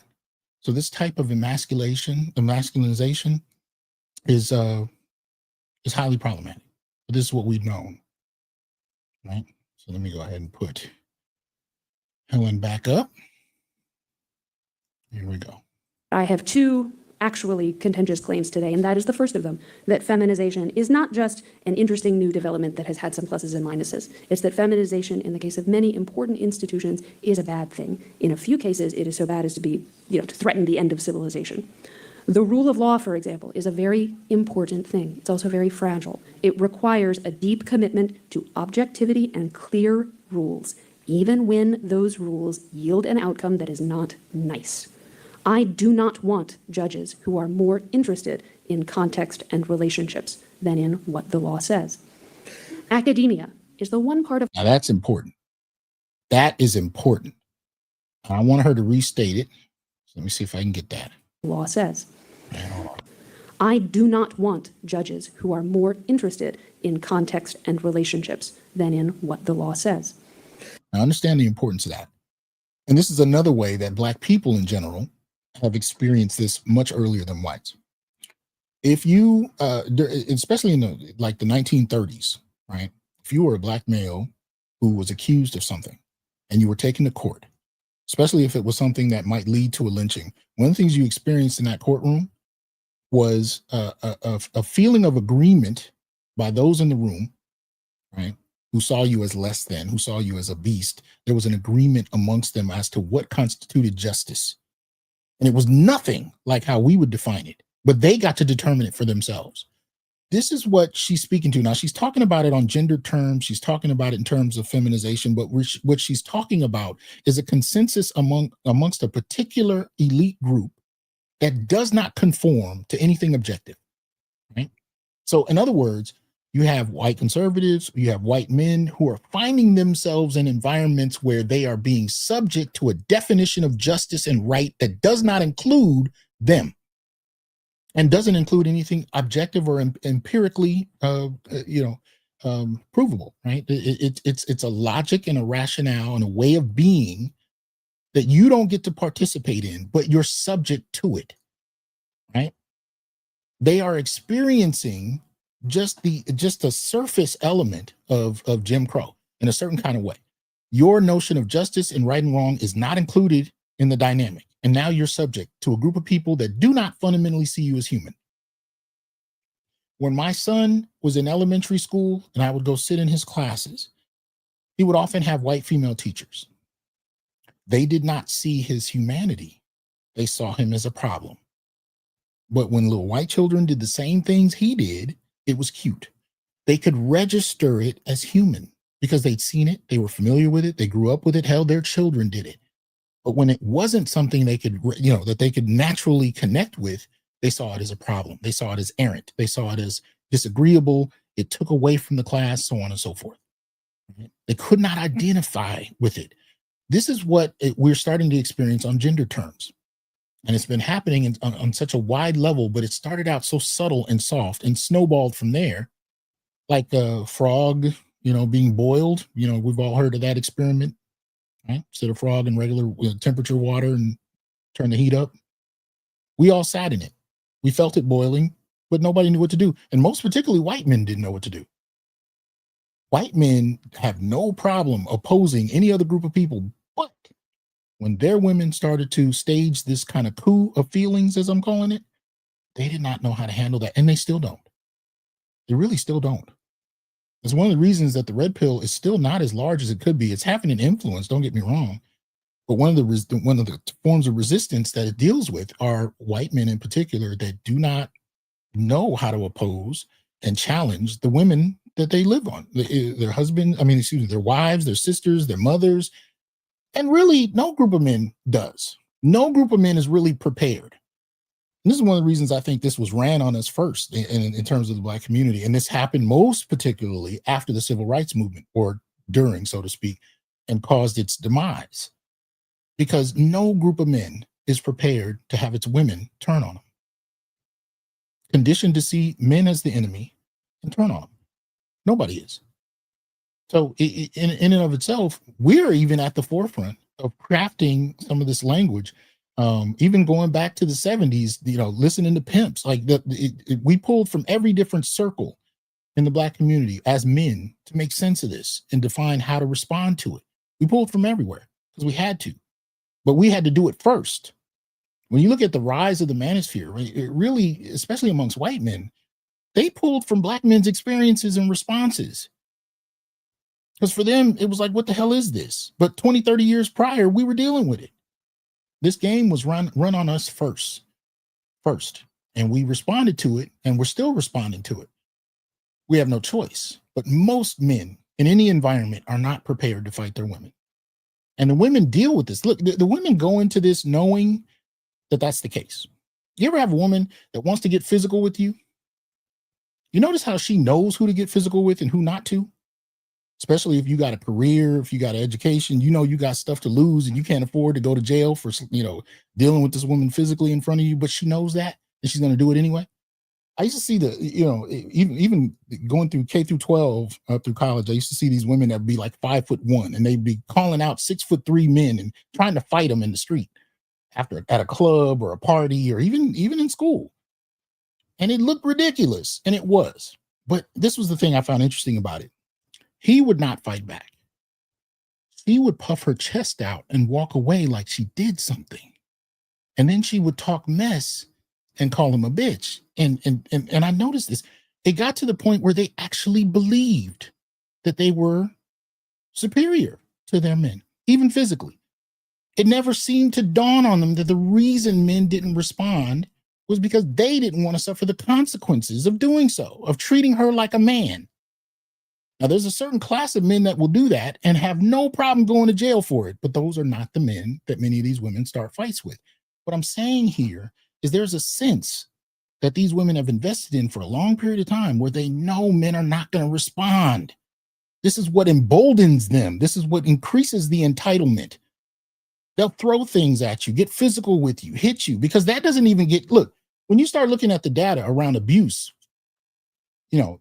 So this type of emasculinization is highly problematic. But this is what we've known, right? So let me go ahead and put Helen back up. Here we go. I have two actually contentious claims today, and that is the first of them, that feminization is not just an interesting new development that has had some pluses and minuses. It's that feminization, in the case of many important institutions, is a bad thing. In a few cases, it is so bad as to be, to threaten the end of civilization. The rule of law, for example, is a very important thing. It's also very fragile. It requires a deep commitment to objectivity and clear rules, even when those rules yield an outcome that is not nice. I do not want judges who are more interested in context and relationships than in what the law says. Academia is the one part of— Now that's important. That is important. I want her to restate it. So let me see if I can get that. Law says. I do not want judges who are more interested in context and relationships than in what the law says. I understand the importance of that. And this is another way that Black people in general have experienced this much earlier than whites. If you, especially in the 1930s, right? If you were a Black male who was accused of something and you were taken to court, especially if it was something that might lead to a lynching, one of the things you experienced in that courtroom was a feeling of agreement by those in the room, right? Who saw you as less than, who saw you as a beast. There was an agreement amongst them as to what constituted justice. And it was nothing like how we would define it, but they got to determine it for themselves. This is what she's speaking to. Now, she's talking about it on gender terms. She's talking about it in terms of feminization, but what she's talking about is a consensus amongst a particular elite group that does not conform to anything objective, right? So in other words, you have white conservatives, you have white men who are finding themselves in environments where they are being subject to a definition of justice and right that does not include them and doesn't include anything objective or empirically, provable, right? It's a logic and a rationale and a way of being that you don't get to participate in, but you're subject to it, right? They are experiencing just a surface element of Jim Crow in a certain kind of way. Your notion of justice and right and wrong is not included in the dynamic. And now you're subject to a group of people that do not fundamentally see you as human. When my son was in elementary school and I would go sit in his classes, he would often have white female teachers. They did not see his humanity. They saw him as a problem. But when little white children did the same things he did, it was cute. They could register it as human because they'd seen it. They were familiar with it. They grew up with it. Hell, their children did it. But when it wasn't something they could, that they could naturally connect with, they saw it as a problem. They saw it as errant. They saw it as disagreeable. It took away from the class, so on and so forth. They could not identify with it. This is what we're starting to experience on gender terms. And it's been happening on such a wide level, but it started out so subtle and soft and snowballed from there, like a frog, being boiled. We've all heard of that experiment, right? Set a frog in regular temperature water and turn the heat up. We all sat in it. We felt it boiling, but nobody knew what to do. And most particularly white men didn't know what to do. White men have no problem opposing any other group of people, but when their women started to stage this kind of coup of feelings, as I'm calling it, they did not know how to handle that. And they still don't. They really still don't. It's one of the reasons that the red pill is still not as large as it could be. It's having an influence, don't get me wrong. But one of the forms of resistance that it deals with are white men in particular that do not know how to oppose and challenge the women that they live on. Their husband, their wives, their sisters, their mothers. And really, no group of men does. No group of men is really prepared. And this is one of the reasons I think this was ran on us first in terms of the Black community. And this happened most particularly after the Civil Rights Movement, or during, so to speak, and caused its demise. Because no group of men is prepared to have its women turn on them. Conditioned to see men as the enemy and turn on them. Nobody is. So in and of itself, we're even at the forefront of crafting some of this language Even going back to the 70s, listening to pimps, like we pulled from every different circle in the Black community as men to make sense of this and define how to respond to it. We pulled from everywhere because we had to, but we had to do it first. When you look at the rise of the manosphere, it really, especially amongst white men, they pulled from Black men's experiences and responses. Because for them, it was like, what the hell is this? But 20, 30 years prior, we were dealing with it. This game was run on us first, and we responded to it, and we're still responding to it. We have no choice. But most men in any environment are not prepared to fight their women. And the women deal with this. Look, the women go into this knowing that that's the case. You ever have a woman that wants to get physical with you? You notice how she knows who to get physical with and who not to? Especially if you got a career, if you got an education, you got stuff to lose and you can't afford to go to jail for, dealing with this woman physically in front of you, but she knows that and she's going to do it anyway. I used to see even going through K through 12 through college, I used to see these women that would be like 5'1" and they'd be calling out 6'3" men and trying to fight them in the street at a club or a party or even in school. And it looked ridiculous, and it was. But this was the thing I found interesting about it. He would not fight back. She would puff her chest out and walk away like she did something. And then she would talk mess and call him a bitch. And I noticed this. It got to the point where they actually believed that they were superior to their men, even physically. It never seemed to dawn on them that the reason men didn't respond was because they didn't want to suffer the consequences of doing so, of treating her like a man. Now, there's a certain class of men that will do that and have no problem going to jail for it, but those are not the men that many of these women start fights with. What I'm saying here is there's a sense that these women have invested in for a long period of time where they know men are not going to respond. This is what emboldens them. This is what increases the entitlement. They'll throw things at you, get physical with you, hit you, because that doesn't even look, when you start looking at the data around abuse,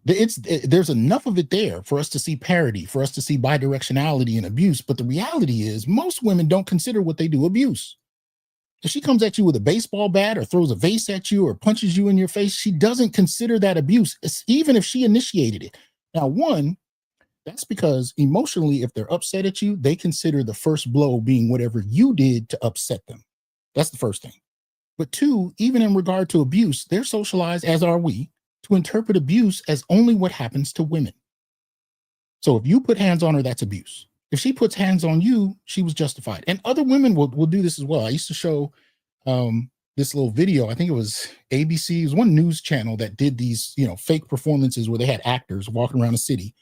there's enough of it there for us to see parity, for us to see bidirectionality in abuse. But the reality is most women don't consider what they do abuse. If she comes at you with a baseball bat or throws a vase at you or punches you in your face, she doesn't consider that abuse, even if she initiated it. Now, one, that's because emotionally, if they're upset at you, they consider the first blow being whatever you did to upset them. That's the first thing. But two, even in regard to abuse, they're socialized, as are we, to interpret abuse as only what happens to women. So if you put hands on her, that's abuse. If she puts hands on you, she was justified. And other women will do this as well. I used to show this little video. I think it was ABC. It was one news channel that did these, fake performances where they had actors walking around a city.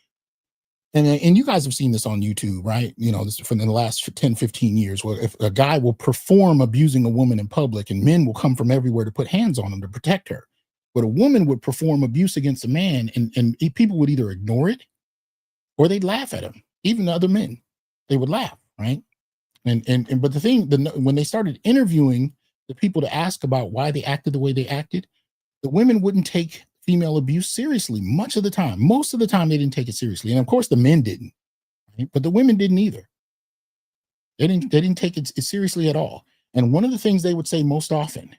And you guys have seen this on YouTube, right? This from the last 10, 15 years, where if a guy will perform abusing a woman in public and men will come from everywhere to put hands on him to protect her. But a woman would perform abuse against a man and people would either ignore it or they'd laugh at him. Even the other men, they would laugh, right? But the thing, when they started interviewing the people to ask about why they acted the way they acted, the women wouldn't take female abuse seriously much of the time. Most of the time, they didn't take it seriously. And of course, the men didn't, right? But the women didn't either. They didn't take it seriously at all. And one of the things they would say most often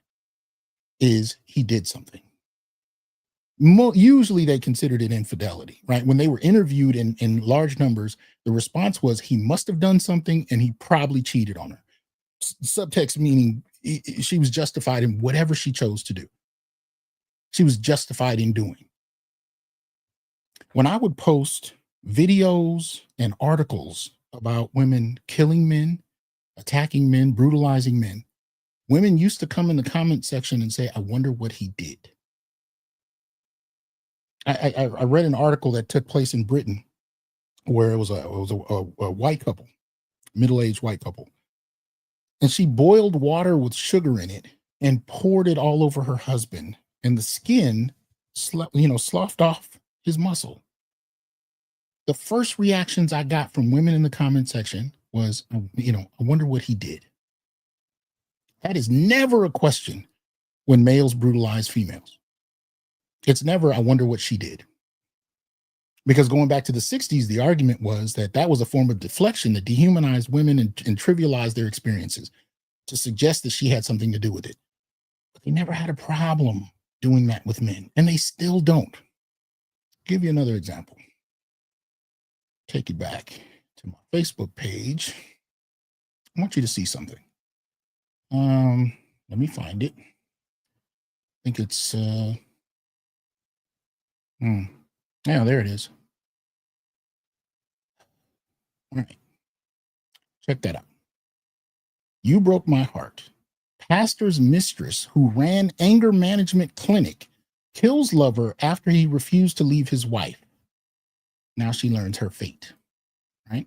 is he did something. Usually they considered it infidelity, right? When they were interviewed in large numbers, the response was he must have done something and he probably cheated on her. Subtext meaning she was justified in whatever she chose to do. She was justified in doing. When I would post videos and articles about women killing men, attacking men, brutalizing men, women used to come in the comment section and say, I wonder what he did. I read an article that took place in Britain where it was a white couple, middle-aged white couple. And she boiled water with sugar in it and poured it all over her husband. And the skin, sloughed off his muscle. The first reactions I got from women in the comment section was, I wonder what he did. That is never a question when males brutalize females. It's never, I wonder what she did. Because going back to the 60s, the argument was that was a form of deflection that dehumanized women and trivialized their experiences. to suggest that she had something to do with it. But they never had a problem doing that with men, and they still don't. Give you another example. Take you back to my Facebook page. I want you to see something. Let me find it. I think it's yeah, there it is. All right. Check that out. You broke my heart. Pastor's mistress who ran anger management clinic kills lover after he refused to leave his wife. Now she learns her fate, right?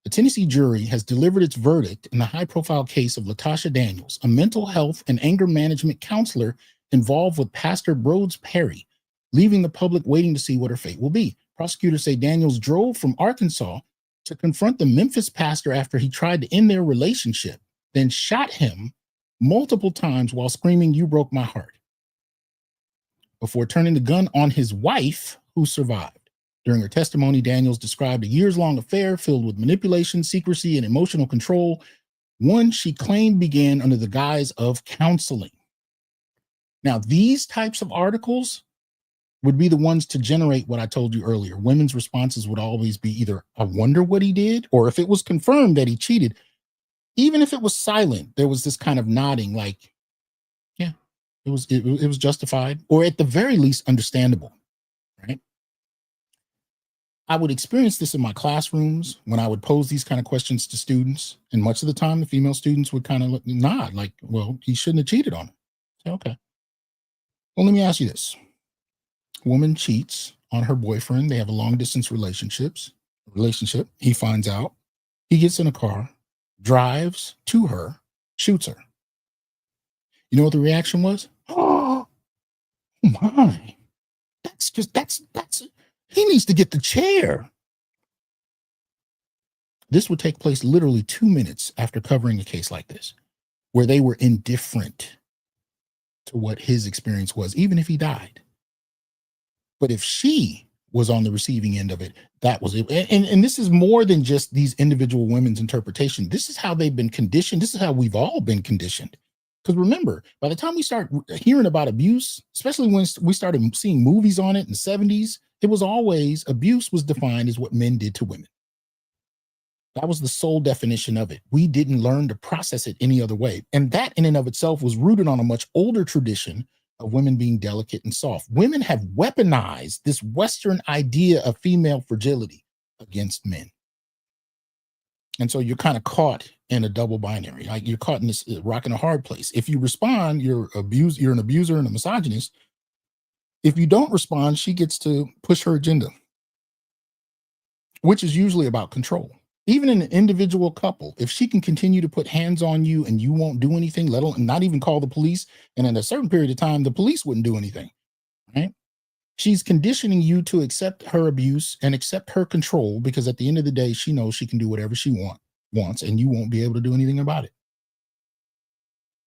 The Tennessee jury has delivered its verdict in the high-profile case of Latasha Daniels, a mental health and anger management counselor involved with Pastor Broads Perry, leaving the public waiting to see what her fate will be. Prosecutors say Daniels drove from Arkansas to confront the Memphis pastor after he tried to end their relationship, then shot him multiple times while screaming, "You broke my heart," before turning the gun on his wife, who survived. During her testimony, Daniels described a years-long affair filled with manipulation, secrecy, and emotional control, one she claimed began under the guise of counseling. Now, these types of articles would be the ones to generate what I told you earlier. Women's responses would always be either, "I wonder what he did," or if it was confirmed that he cheated, even if it was silent, there was this kind of nodding like, yeah, it was justified, or at the very least understandable, right? I would experience this in my classrooms when I would pose these kind of questions to students. And much of the time, the female students would kind of nod like, well, he shouldn't have cheated on her. Say, okay. Well, let me ask you this. Woman cheats on her boyfriend. They have a long distance relationship. He finds out. He gets in a car, drives to her, shoots her. You know what the reaction was? Oh my. That's he needs to get the chair. This would take place literally 2 minutes after covering a case like this, where they were indifferent to what his experience was, even if he died. But if she was on the receiving end of it, that was it. And this is more than just these individual women's interpretation. This is how they've been conditioned. This is how we've all been conditioned. Because remember, by the time we start hearing about abuse, especially when we started seeing movies on it in the 70s, it was always abuse was defined as what men did to women. That was the sole definition of it. We didn't learn to process it any other way. And that in and of itself was rooted on a much older tradition of women being delicate and soft. Women have weaponized this Western idea of female fragility against men. And so you're kind of caught in a double binary. Like you're caught in this rock and a hard place. If you respond, you're an abuser and a misogynist. If you don't respond, she gets to push her agenda, which is usually about control. Even in an individual couple, if she can continue to put hands on you and you won't do anything, let alone not even call the police, and in a certain period of time, the police wouldn't do anything, right? She's conditioning you to accept her abuse and accept her control, because at the end of the day, she knows she can do whatever she wants, and you won't be able to do anything about it.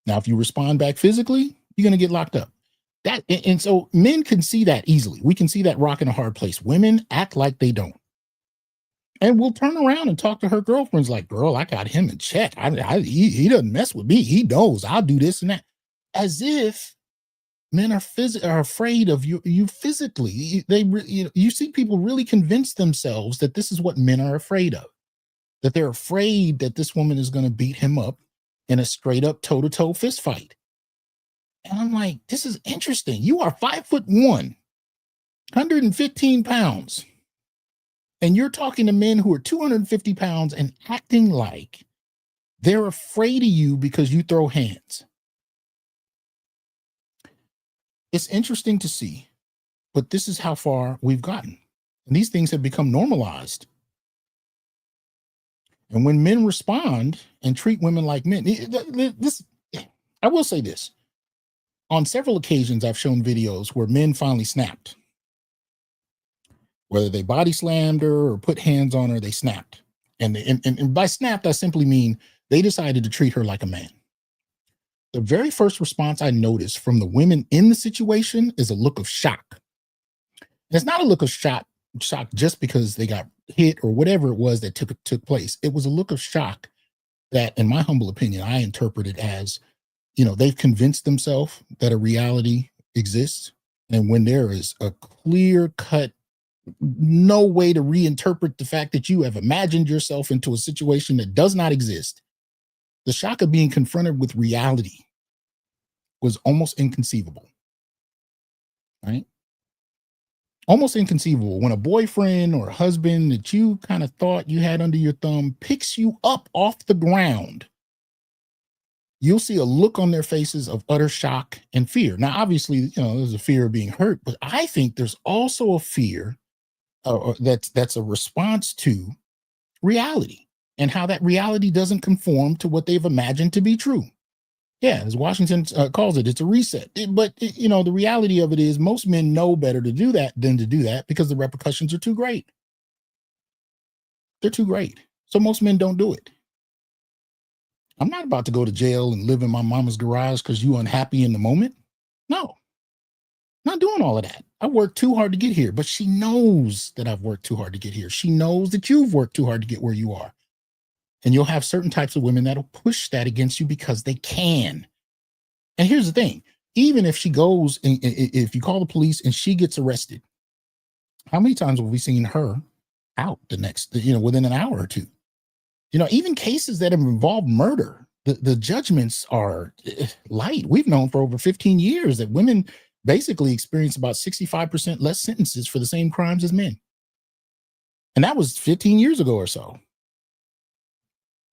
Now, if you respond back physically, you're going to get locked up. And so men can see that easily. We can see that rock in a hard place. Women act like they don't. And we'll turn around and talk to her girlfriends like, girl, I got him in check. He doesn't mess with me. He knows I'll do this and that. As if men are afraid of you physically. You see people really convince themselves that this is what men are afraid of, that they're afraid that this woman is going to beat him up in a straight up toe-to-toe fist fight. And I'm like, this is interesting. You are 5'1", 115 pounds. And you're talking to men who are 250 pounds and acting like they're afraid of you because you throw hands. It's interesting to see, but this is how far we've gotten. And these things have become normalized. And when men respond and treat women like men, I will say this. On several occasions, I've shown videos where men finally snapped. Whether they body slammed her or put hands on her, they snapped. And by snapped, I simply mean they decided to treat her like a man. The very first response I noticed from the women in the situation is a look of shock. And it's not a look of shock just because they got hit or whatever it was that took place. It was a look of shock that, in my humble opinion, I interpret it as, they've convinced themselves that a reality exists. And when there is a clear cut, no way to reinterpret the fact that you have imagined yourself into a situation that does not exist, the shock of being confronted with reality was almost inconceivable, right? Almost inconceivable when a boyfriend or husband that you kind of thought you had under your thumb picks you up off the ground. You'll see a look on their faces of utter shock and fear. Now, obviously, there's a fear of being hurt, but I think there's also a fear that's a response to reality and how that reality doesn't conform to what they've imagined to be true. Yeah, as Washington calls it, it's a reset. But the reality of it is most men know better to do that than to do that because the repercussions are too great. They're too great. So most men don't do it. I'm not about to go to jail and live in my mama's garage because you're unhappy in the moment. No, not doing all of that. I worked too hard to get here, but she knows that I've worked too hard to get here. She knows that you've worked too hard to get where you are. And you'll have certain types of women that'll push that against you because they can. And here's the thing, even if she goes and if you call the police and she gets arrested, how many times have we seen her out the next, within an hour or two? Even cases that have involved murder, the judgments are light. We've known for over 15 years that women basically experience about 65% less sentences for the same crimes as men. And that was 15 years ago or so.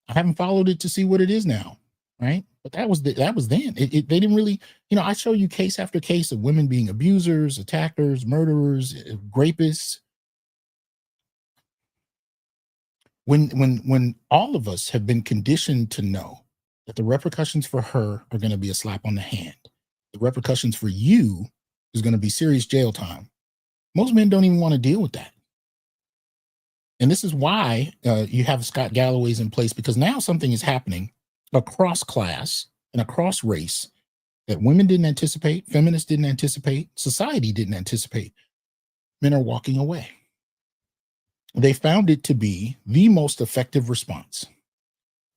I haven't followed it to see what it is now, right? But that was then. They didn't really, I show you case after case of women being abusers, attackers, murderers, rapists. When all of us have been conditioned to know that the repercussions for her are going to be a slap on the hand, the repercussions for you is going to be serious jail time. Most men don't even want to deal with that. And this is why you have Scott Galloway's in place, because now something is happening across class and across race that women didn't anticipate, feminists didn't anticipate, society didn't anticipate. Men are walking away. They found it to be the most effective response.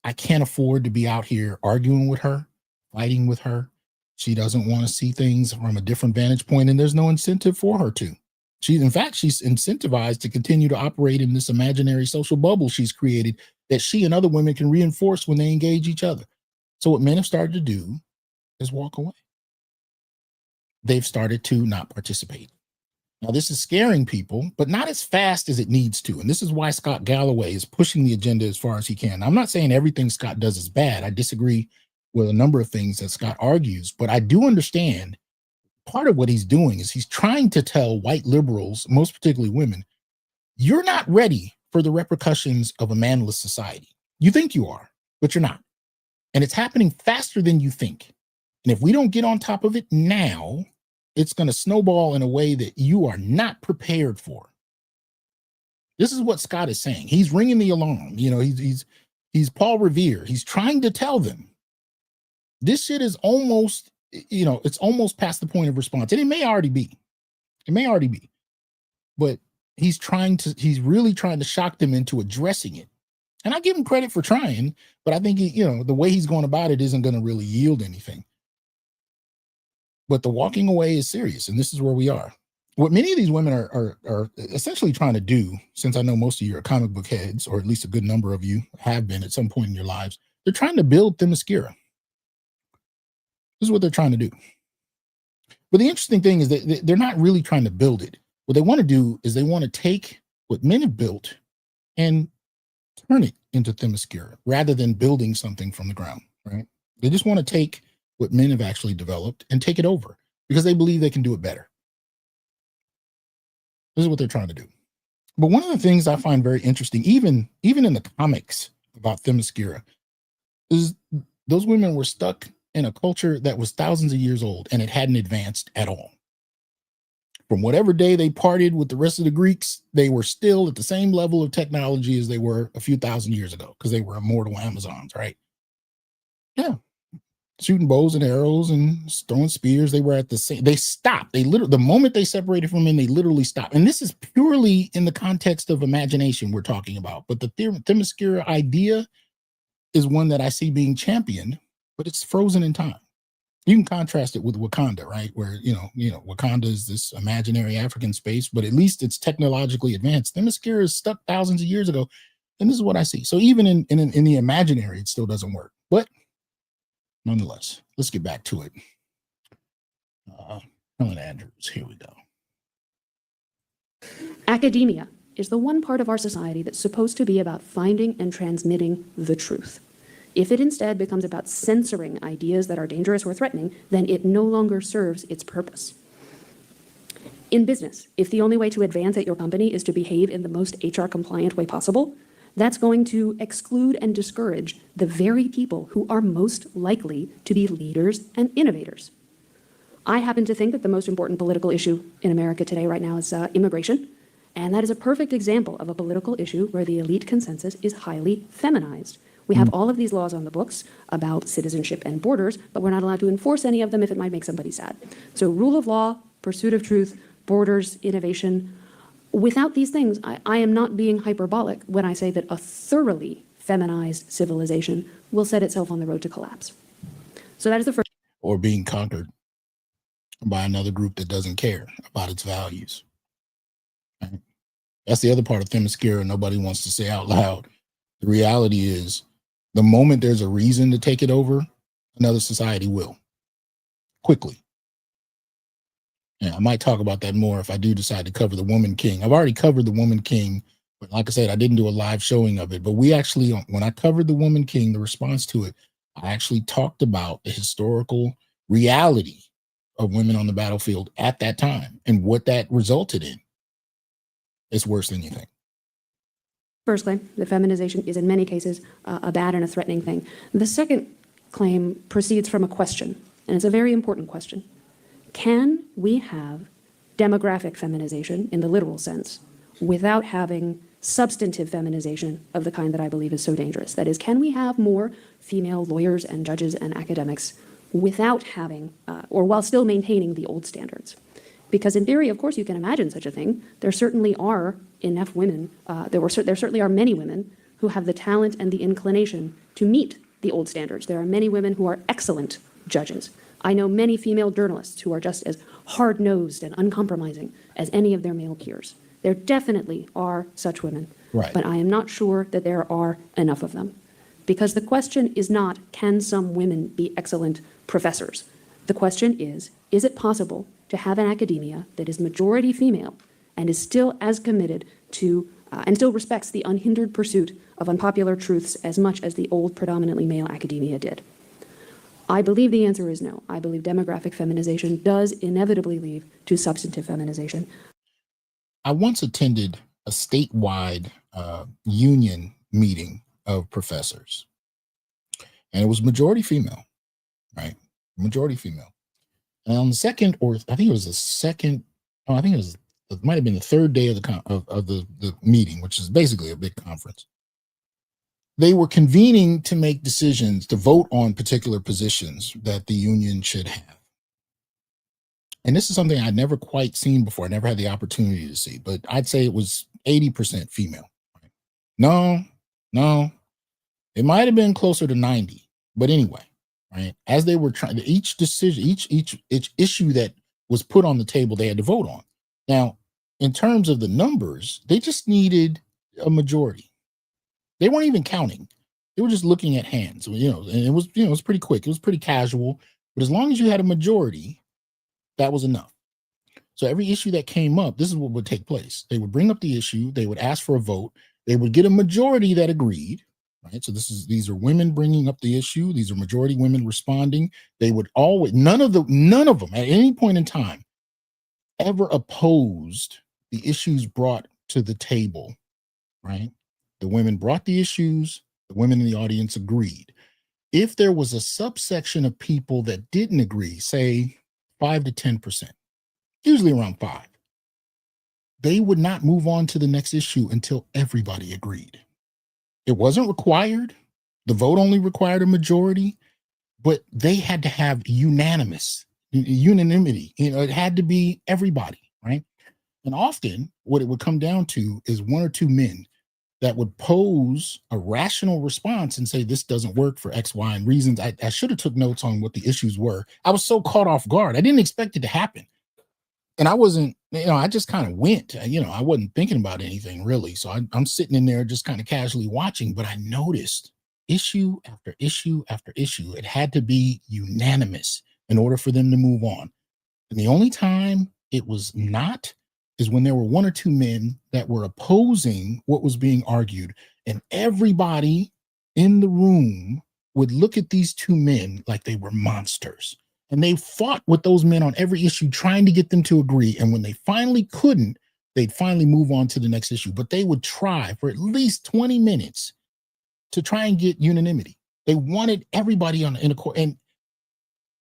I can't afford to be out here arguing with her, fighting with her. She doesn't want to see things from a different vantage point, and there's no incentive for her to. She's incentivized to continue to operate in this imaginary social bubble she's created that she and other women can reinforce when they engage each other. So what men have started to do is walk away. They've started to not participate. Now, this is scaring people, but not as fast as it needs to. And this is why Scott Galloway is pushing the agenda as far as he can. I'm not saying everything Scott does is bad. I disagree with a number of things that Scott argues, but I do understand part of what he's doing is he's trying to tell white liberals, most particularly women, you're not ready for the repercussions of a manless society. You think you are, but you're not. And it's happening faster than you think. And if we don't get on top of it now, it's going to snowball in a way that you are not prepared for. This is what Scott is saying. He's ringing the alarm. He's Paul Revere. He's trying to tell them this shit is almost, it's almost past the point of response. And it may already be. But he's really trying to shock them into addressing it. And I give him credit for trying, but I think, the way he's going about it isn't going to really yield anything. But the walking away is serious, and this is where we are. What many of these women are essentially trying to do, since I know most of you are comic book heads, or at least a good number of you have been at some point in your lives, they're trying to build Themyscira. This is what they're trying to do. But the interesting thing is that they're not really trying to build it. What they want to do is they want to take what men have built and turn it into Themyscira rather than building something from the ground, right? They just want to take what men have actually developed and take it over because they believe they can do it better. This is what they're trying to do. But one of the things I find very interesting, even in the comics about Themyscira, is those women were stuck in a culture that was thousands of years old and it hadn't advanced at all. From whatever day they parted with the rest of the Greeks, they were still at the same level of technology as they were a few thousand years ago because they were immortal Amazons, right? Yeah. Shooting bows and arrows and throwing spears. They were at the same, they stopped. The moment they separated from men, they literally stopped. And this is purely in the context of imagination we're talking about. But the Themyscira idea is one that I see being championed, but it's frozen in time. You can contrast it with Wakanda, right? Where, Wakanda is this imaginary African space, but at least it's technologically advanced. Themyscira is stuck thousands of years ago. And this is what I see. So even in the imaginary, it still doesn't work. But nonetheless, let's get back to it. Helen Andrews, here we go. Academia is the one part of our society that's supposed to be about finding and transmitting the truth. If it instead becomes about censoring ideas that are dangerous or threatening, then it no longer serves its purpose. In business, if the only way to advance at your company is to behave in the most HR compliant way possible, that's going to exclude and discourage the very people who are most likely to be leaders and innovators. I happen to think that the most important political issue in America today right now is immigration, and that is a perfect example of a political issue where the elite consensus is highly feminized. We have all of these laws on the books about citizenship and borders, but we're not allowed to enforce any of them if it might make somebody sad. So rule of law, pursuit of truth, borders, innovation. Without these things, I am not being hyperbolic when I say that a thoroughly feminized civilization will set itself on the road to collapse. So that is the first. Or being conquered by another group that doesn't care about its values. Right? That's the other part of Themyscira nobody wants to say out loud. The reality is, the moment there's a reason to take it over, another society will. Quickly. Yeah, I might talk about that more if I do decide to cover the Woman King. I've already covered the Woman King, but like I said, I didn't do a live showing of it. But we actually, when I covered the Woman King, the response to it, I actually talked about the historical reality of women on the battlefield at that time and what that resulted in. It's worse than you think. First claim, that feminization is in many cases a bad and a threatening thing. The second claim proceeds from a question, and it's a very important question. Can we have demographic feminization in the literal sense without having substantive feminization of the kind that I believe is so dangerous? That is, can we have more female lawyers and judges and academics without having, or while still maintaining the old standards? Because in theory, of course, you can imagine such a thing. There certainly are enough women, there certainly are many women who have the talent and the inclination to meet the old standards. There are many women who are excellent judges. I know many female journalists who are just as hard-nosed and uncompromising as any of their male peers. There definitely are such women, right. But I am not sure that there are enough of them. Because the question is not, can some women be excellent professors? The question is it possible to have an academia that is majority female and is still as committed to, and still respects the unhindered pursuit of unpopular truths as much as the old predominantly male academia did? I believe the answer is no. I believe demographic feminization does inevitably lead to substantive feminization. I once attended a statewide union meeting of professors, and it was majority female, right? Majority female. And on the second, or I think it was the second, it might have been the third day of the meeting, which is basically a big conference. They were convening to make decisions, to vote on particular positions that the union should have. And this is something I'd never quite seen before. I never had the opportunity to see, but I'd say it was 80% female. No, it might have been closer to 90, but anyway, right? As they were trying, each decision, each issue that was put on the table, they had to vote on. Now, in terms of the numbers, they just needed a majority. They weren't even counting. They were just looking at hands, and it was pretty quick. It was pretty casual, but as long as you had a majority, that was enough. So every issue that came up, this is what would take place. They would bring up the issue. They would ask for a vote. They would get a majority that agreed, right? So these are women bringing up the issue. These are majority women responding. They would always, none of them at any point in time ever opposed the issues brought to the table, right? The women brought the issues, the women in the audience agreed. If there was a subsection of people that didn't agree, say 5 to 10%, usually around 5, they would not move on to the next issue until everybody agreed. It wasn't required. The vote only required a majority, but they had to have unanimity. It had to be everybody, right? And often what it would come down to is 1 or 2 men that would pose a rational response and say this doesn't work for X, Y, and reasons. I should have took notes on what the issues were. I was so caught off guard. I didn't expect it to happen. And I wasn't, I just kind of went, I wasn't thinking about anything really. So I'm sitting in there just kind of casually watching, but I noticed issue after issue after issue. It had to be unanimous in order for them to move on. And the only time it was not is when there were one or two men that were opposing what was being argued. And everybody in the room would look at these two men like they were monsters. And they fought with those men on every issue, trying to get them to agree. And when they finally couldn't, they'd finally move on to the next issue. But they would try for at least 20 minutes to try and get unanimity. They wanted everybody in a court. And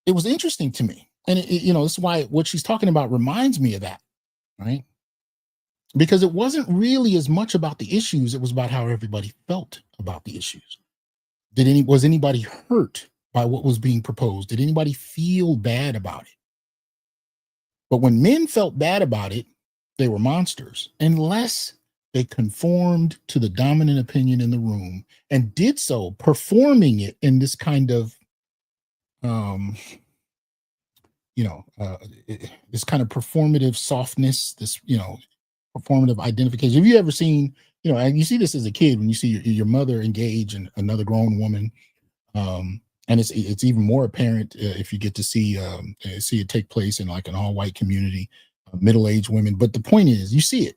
it was interesting to me. And, this is why what she's talking about reminds me of that, right? Because it wasn't really as much about the issues. It was about how everybody felt about the issues. Was anybody hurt by what was being proposed? Did anybody feel bad about it? But when men felt bad about it, they were monsters, unless they conformed to the dominant opinion in the room and did so, performing it in this kind of, this kind of performative softness, this, performative identification. Have you ever seen, and you see this as a kid when you see your mother engage in another grown woman, and it's even more apparent if you get to see it take place in like an all-white community, middle-aged women. But the point is, you see it.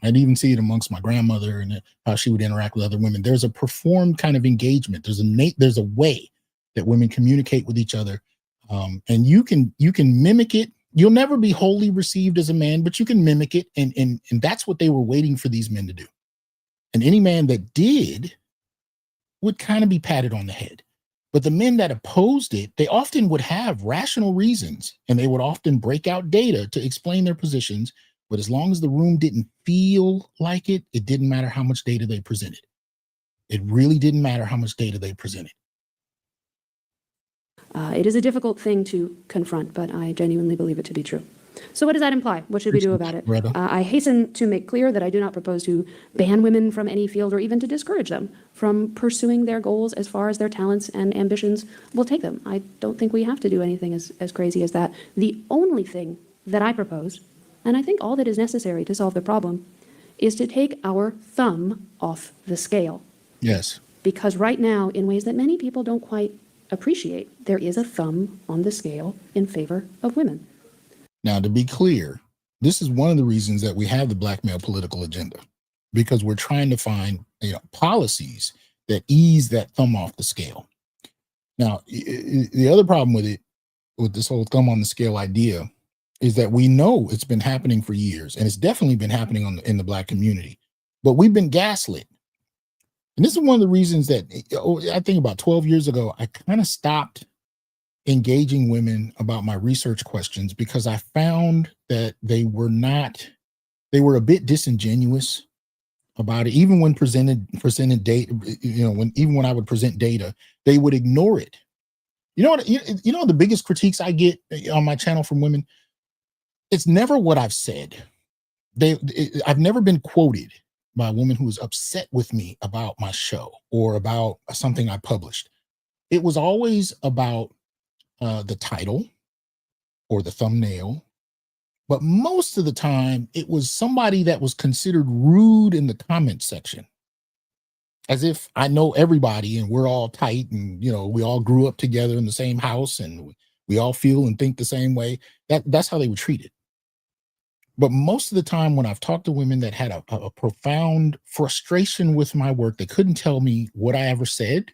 I'd even see it amongst my grandmother and how she would interact with other women. There's a performed kind of engagement. There's a way that women communicate with each other, and you can mimic it. You'll never be wholly received as a man, but you can mimic it, and that's what they were waiting for these men to do. And any man that did would kind of be patted on the head. But the men that opposed it, they often would have rational reasons, and they would often break out data to explain their positions. But as long as the room didn't feel like it, it didn't matter how much data they presented. It really didn't matter how much data they presented. It is a difficult thing to confront, but I genuinely believe it to be true. So what does that imply? What should we do about it? I hasten to make clear that I do not propose to ban women from any field or even to discourage them from pursuing their goals as far as their talents and ambitions will take them. I don't think we have to do anything as crazy as that. The only thing that I propose, and I think all that is necessary to solve the problem, is to take our thumb off the scale. Yes. Because right now, in ways that many people don't quite appreciate, there is a thumb on the scale in favor of women. Now, to be clear, this is one of the reasons that we have the black male political agenda, because we're trying to find policies that ease that thumb off the scale. Now, the other problem with this whole thumb on the scale idea is that we know it's been happening for years, and it's definitely been happening in the black community, but we've been gaslit. And this is one of the reasons that I think about 12 years ago, I kind of stopped engaging women about my research questions because I found that they were a bit disingenuous about it. Even when presented data, when I would present data, they would ignore it. The biggest critiques I get on my channel from women, it's never what I've said. I've never been quoted by a woman who was upset with me about my show or about something I published. It was always about the title or the thumbnail, but most of the time it was somebody that was considered rude in the comment section, as if I know everybody and we're all tight and we all grew up together in the same house and we all feel and think the same way. That's how they were treated. But most of the time when I've talked to women that had a profound frustration with my work, they couldn't tell me what I ever said.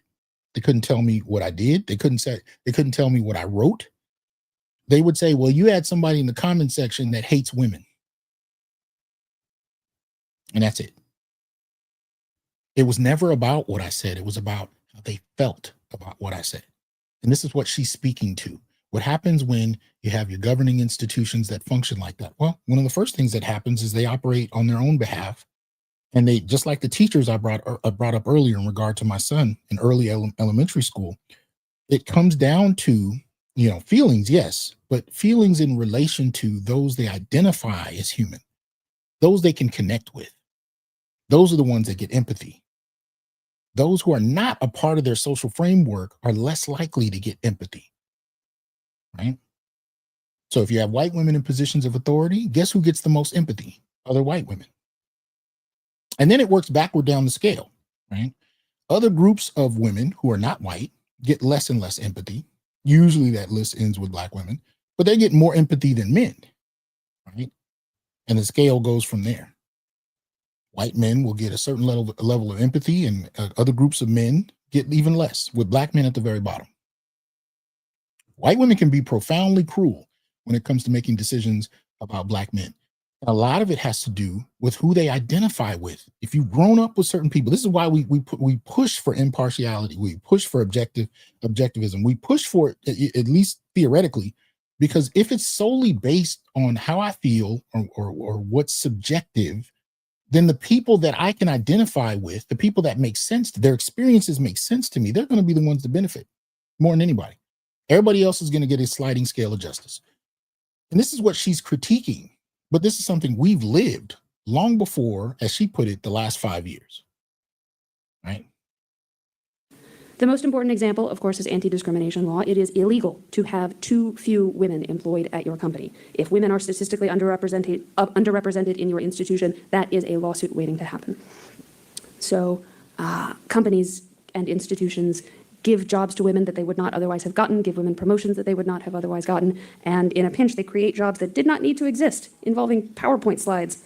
They couldn't tell me what I did. They couldn't tell me what I wrote. They would say, well, you had somebody in the comment section that hates women. And that's it. It was never about what I said. It was about how they felt about what I said. And this is what she's speaking to. What happens when you have your governing institutions that function like that? Well, one of the first things that happens is they operate on their own behalf. And they, just like the teachers I brought up earlier in regard to my son in early elementary school, it comes down to, feelings, yes, but feelings in relation to those they identify as human, those they can connect with. those are the ones that get empathy. Those who are not a part of their social framework are less likely to get empathy, right? So if you have white women in positions of authority, guess who gets the most empathy? Other white women. And then it works backward down the scale, right? Other groups of women who are not white get less and less empathy. Usually that list ends with black women, but they get more empathy than men, right? And the scale goes from there. White men will get a certain level of empathy, and other groups of men get even less, with black men at the very bottom. White women can be profoundly cruel when it comes to making decisions about black men. A lot of it has to do with who they identify with. If you've grown up with certain people, this is why we push for impartiality. We push for objectivism. We push for it, at least theoretically, because if it's solely based on how I feel or what's subjective, then the people that I can identify with, the people that make sense, their experiences make sense to me, they're going to be the ones to benefit more than anybody. Everybody else is going to get a sliding scale of justice. And this is what she's critiquing. But this is something we've lived long before, as she put it, the last 5 years, right? The most important example, of course, is anti-discrimination law. It is illegal to have too few women employed at your company. If women are statistically underrepresented in your institution, that is a lawsuit waiting to happen. So companies and institutions give jobs to women that they would not otherwise have gotten, give women promotions that they would not have otherwise gotten, and in a pinch, they create jobs that did not need to exist, involving PowerPoint slides,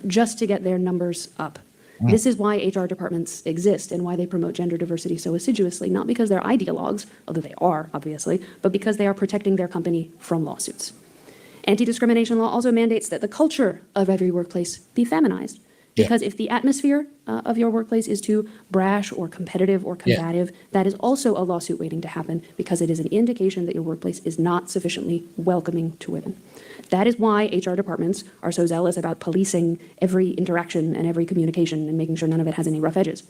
just to get their numbers up. This is why HR departments exist and why they promote gender diversity so assiduously, not because they're ideologues, although they are, obviously, but because they are protecting their company from lawsuits. Anti-discrimination law also mandates that the culture of every workplace be feminized. Because if the atmosphere of your workplace is too brash or competitive or combative, that is also a lawsuit waiting to happen, because it is an indication that your workplace is not sufficiently welcoming to women. That is why HR departments are so zealous about policing every interaction and every communication and making sure none of it has any rough edges.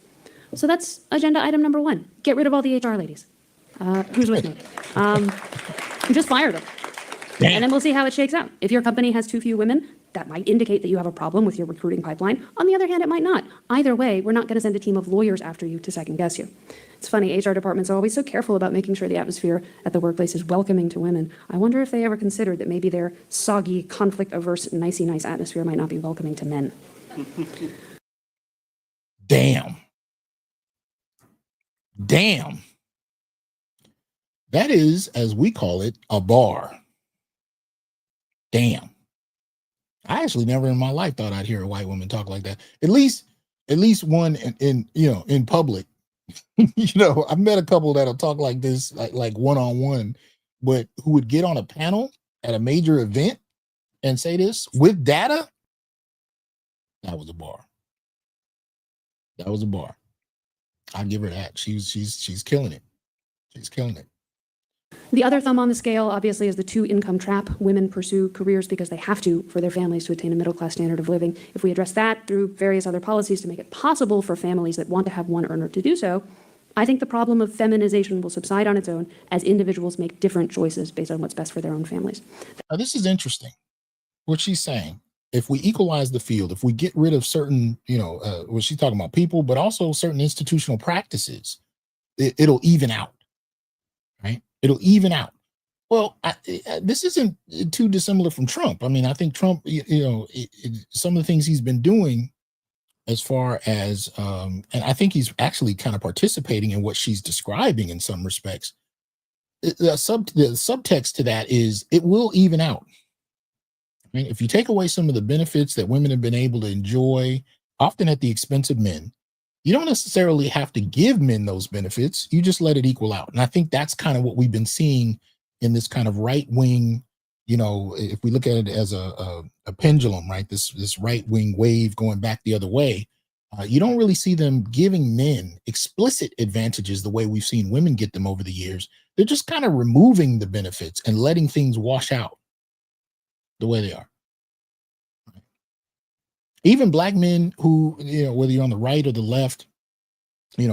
So that's agenda item number 1. Get rid of all the HR ladies. Who's with me? Just fire them. And then we'll see how it shakes out. If your company has too few women, that might indicate that you have a problem with your recruiting pipeline. On the other hand, it might not. Either way, we're not going to send a team of lawyers after you to second guess you. It's funny, HR departments are always so careful about making sure the atmosphere at the workplace is welcoming to women. I wonder if they ever considered that maybe their soggy, conflict-averse, nicey-nice atmosphere might not be welcoming to men. Damn. That is, as we call it, a bar. Damn. I actually never in my life thought I'd hear a white woman talk like that. At least one in public. I've met a couple that'll talk like this, like one-on-one, but who would get on a panel at a major event and say this with data. That was a bar. I give her that. She's killing it. She's killing it. The other thumb on the scale, obviously, is the two-income trap. Women pursue careers because they have to for their families to attain a middle-class standard of living. If we address that through various other policies to make it possible for families that want to have one earner to do so, I think the problem of feminization will subside on its own as individuals make different choices based on what's best for their own families. Now, this is interesting, what she's saying. If we equalize the field, if we get rid of certain, what she's talking about, people, but also certain institutional practices, it'll even out, right? It'll even out. Well, this isn't too dissimilar from Trump. I mean, I think Trump, some of the things he's been doing as far as, and I think he's actually kind of participating in what she's describing in some respects. The subtext to that is it will even out. I mean, if you take away some of the benefits that women have been able to enjoy, often at the expense of men, you don't necessarily have to give men those benefits. You just let it equal out. And I think that's kind of what we've been seeing in this kind of right wing, if we look at it as a pendulum, right? This right wing wave going back the other way. You don't really see them giving men explicit advantages the way we've seen women get them over the years. They're just kind of removing the benefits and letting things wash out the way they are. Even black men who, whether you're on the right or the left, there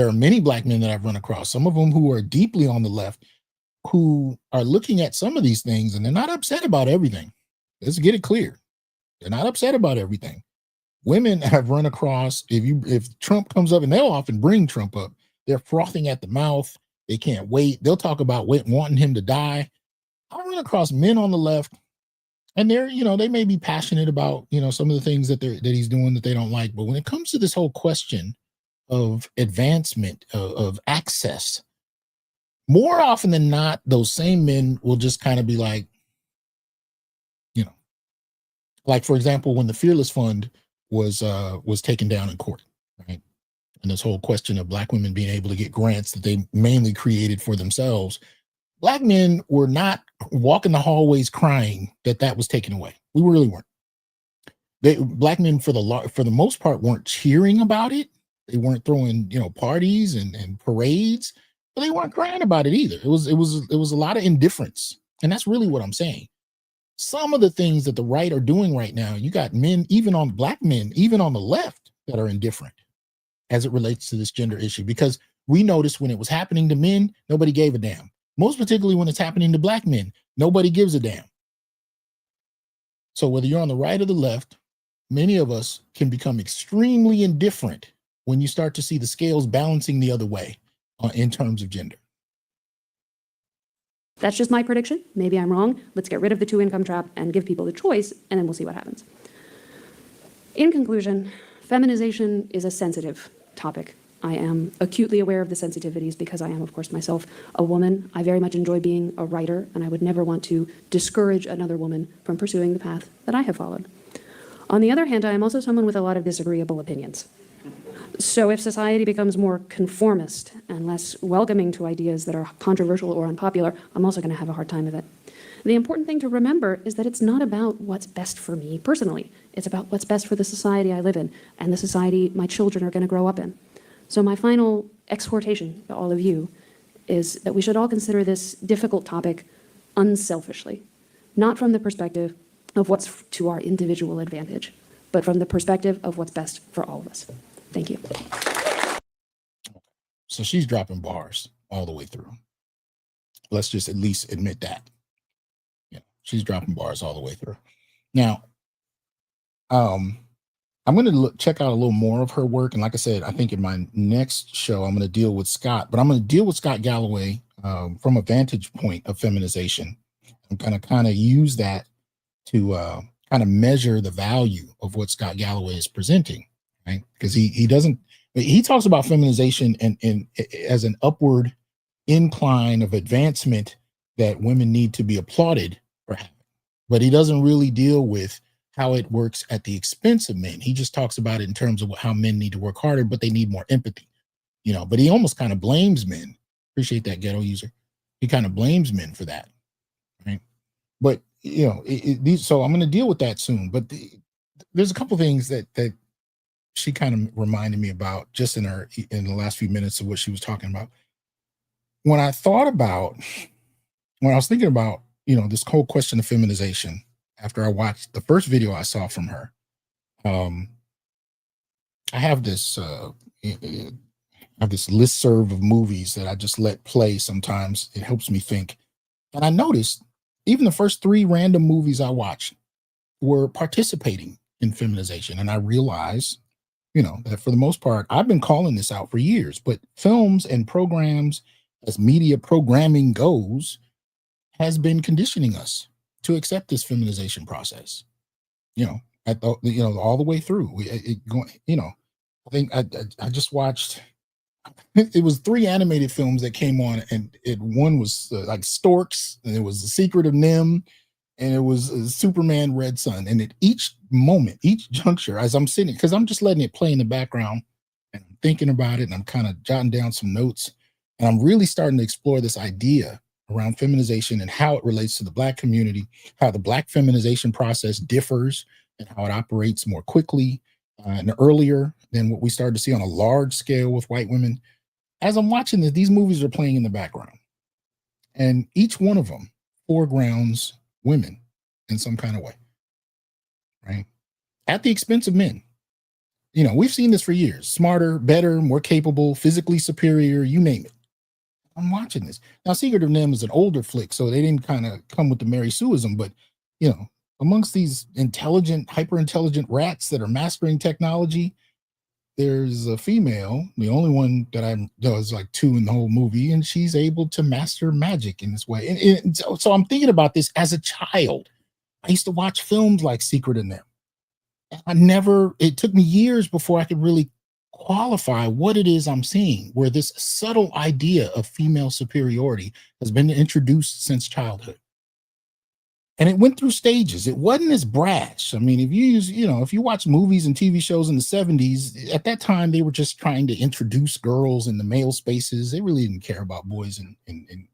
are many black men that I've run across, some of them who are deeply on the left, who are looking at some of these things and they're not upset about everything. Let's get it clear. They're not upset about everything. Women have run across, if Trump comes up, and they'll often bring Trump up, they're frothing at the mouth. They can't wait. They'll talk about wanting him to die. I run across men on the left, and they're, they may be passionate about, some of the things that he's doing that they don't like. But when it comes to this whole question of advancement, of access, more often than not, those same men will just kind of be like, like, for example, when the Fearless Fund was taken down in court, right? And this whole question of Black women being able to get grants that they mainly created for themselves, Black men were not walking the hallways crying that was taken away. We really weren't. Black men, for the most part, weren't cheering about it. They weren't throwing, parties and parades, but they weren't crying about it either. It was a lot of indifference, and that's really what I'm saying. Some of the things that the right are doing right now, you got men, Black men, even on the left, that are indifferent as it relates to this gender issue, because we noticed when it was happening to men, nobody gave a damn. Most particularly when it's happening to Black men, nobody gives a damn. So whether you're on the right or the left, many of us can become extremely indifferent when you start to see the scales balancing the other way in terms of gender. That's just my prediction. Maybe I'm wrong. Let's get rid of the two-income trap and give people the choice, and then we'll see what happens. In conclusion, feminization is a sensitive topic. I am acutely aware of the sensitivities because I am, of course, myself a woman. I very much enjoy being a writer, and I would never want to discourage another woman from pursuing the path that I have followed. On the other hand, I am also someone with a lot of disagreeable opinions. So if society becomes more conformist and less welcoming to ideas that are controversial or unpopular, I'm also going to have a hard time of it. The important thing to remember is that it's not about what's best for me personally. It's about what's best for the society I live in and the society my children are going to grow up in. So my final exhortation to all of you is that we should all consider this difficult topic unselfishly, not from the perspective of what's to our individual advantage, but from the perspective of what's best for all of us. Thank you. So she's dropping bars all the way through. Let's just at least admit that. Yeah, she's dropping bars all the way through. Now, I'm going to check out a little more of her work. And like I said, I think in my next show, I'm going to deal with Scott, but I'm going to deal with Scott Galloway from a vantage point of feminization. I'm going to kind of use that to kind of measure the value of what Scott Galloway is presenting. Right, because he talks about feminization and as an upward incline of advancement that women need to be applauded for having, but he doesn't really deal with how it works at the expense of men. He just talks about it in terms of how men need to work harder, but they need more empathy, but he almost kind of blames men. Appreciate that, ghetto user. He kind of blames men for that, right? But so I'm going to deal with that soon. But there's a couple things that she kind of reminded me about just in the last few minutes of what she was talking about. When I was thinking about, this whole question of feminization, after I watched the first video I saw from her, I have this listserv of movies that I just let play sometimes. It helps me think. And I noticed even the first 3 random movies I watched were participating in feminization. And I realized that for the most part, I've been calling this out for years, but films and programs, as media programming goes, has been conditioning us to accept this feminization process, all the way through. I think I just watched, it was 3 animated films that came on, and one was like Storks, and it was The Secret of Nim, and it was Superman Red Sun. And at each moment, each juncture, as I'm sitting, because I'm just letting it play in the background and I'm thinking about it, and I'm kind of jotting down some notes, and I'm really starting to explore this idea around feminization and how it relates to the Black community, how the Black feminization process differs, and how it operates more quickly and earlier than what we started to see on a large scale with white women. As I'm watching this, these movies are playing in the background, and each one of them foregrounds women in some kind of way, right? At the expense of men. We've seen this for years. Smarter, better, more capable, physically superior, you name it. I'm watching this. Now, Secret of Nim is an older flick, so they didn't kind of come with the Mary Sueism, but, amongst these intelligent, hyper intelligent rats that are mastering technology, there's a female, the only one that I know is like two in the whole movie, and she's able to master magic in this way. And so I'm thinking about this as a child. I used to watch films like Secret in Them. It took me years before I could really qualify what it is I'm seeing, where this subtle idea of female superiority has been introduced since childhood. And it went through stages. It wasn't as brash. I mean, if you watch movies and TV shows in the 70s, at that time, they were just trying to introduce girls in the male spaces. They really didn't care about boys and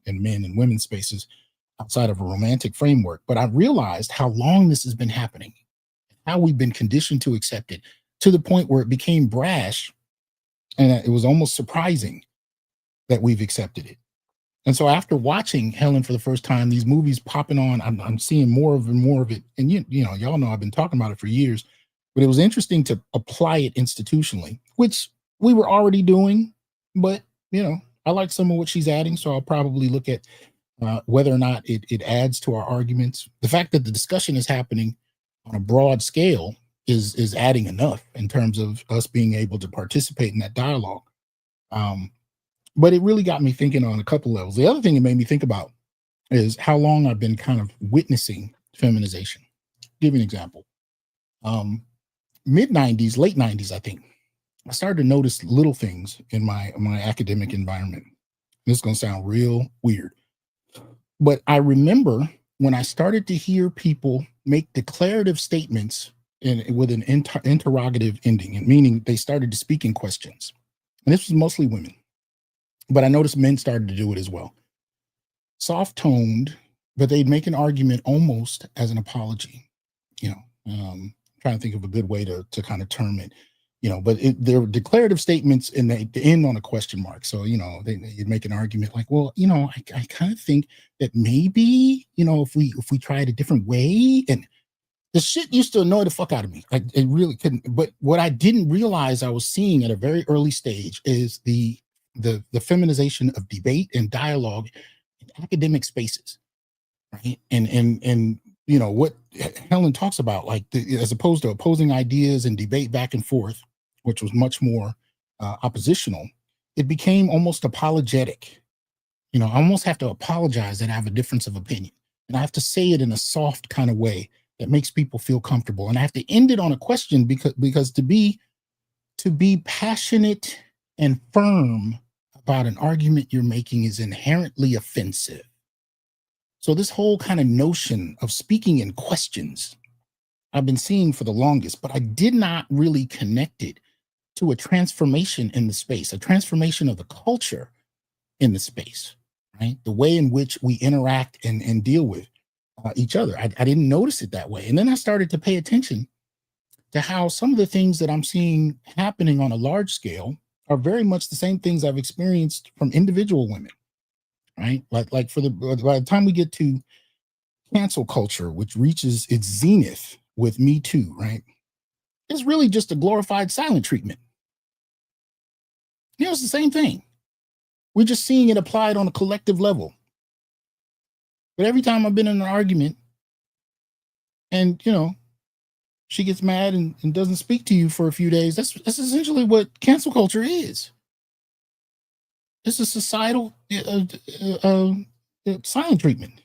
men and women's spaces outside of a romantic framework. But I realized how long this has been happening, how we've been conditioned to accept it, to the point where it became brash. And it was almost surprising that we've accepted it. And so after watching Helen for the first time, these movies popping on, I'm seeing more of it. And y'all know I've been talking about it for years, but it was interesting to apply it institutionally, which we were already doing. But I like some of what she's adding, so I'll probably look at whether or not it adds to our arguments. The fact that the discussion is happening on a broad scale is adding enough in terms of us being able to participate in that dialogue. But it really got me thinking on a couple levels. The other thing it made me think about is how long I've been kind of witnessing feminization. Give you an example. Mid 90s, late 90s, I think, I started to notice little things in my academic environment. This is going to sound real weird, but I remember when I started to hear people make declarative statements with an interrogative ending, meaning they started to speak in questions. And this was mostly women. But I noticed men started to do it as well. Soft toned, but they'd make an argument almost as an apology. Trying to think of a good way to kind of term it. But they're declarative statements and they end on a question mark. So, they'd make an argument like, well, I kind of think that maybe, if we try it a different way, and the shit used to annoy the fuck out of me. It really couldn't. But what I didn't realize I was seeing at a very early stage is the feminization of debate and dialogue in academic spaces, right? And what Helen talks about, like as opposed to opposing ideas and debate back and forth, which was much more oppositional, it became almost apologetic. I almost have to apologize that I have a difference of opinion, and I have to say it in a soft kind of way that makes people feel comfortable, and I have to end it on a question because to be passionate and firm about an argument you're making is inherently offensive. So this whole kind of notion of speaking in questions, I've been seeing for the longest, but I did not really connect it to a transformation in the space, a transformation of the culture in the space, right? The way in which we interact and deal with each other. I didn't notice it that way. And then I started to pay attention to how some of the things that I'm seeing happening on a large scale are very much the same things I've experienced from individual women, right? Like by the time we get to cancel culture, which reaches its zenith with Me Too, right? It's really just a glorified silent treatment. It's the same thing. We're just seeing it applied on a collective level. But every time I've been in an argument and, she gets mad and doesn't speak to you for a few days, that's essentially what cancel culture is. It's a societal silent treatment,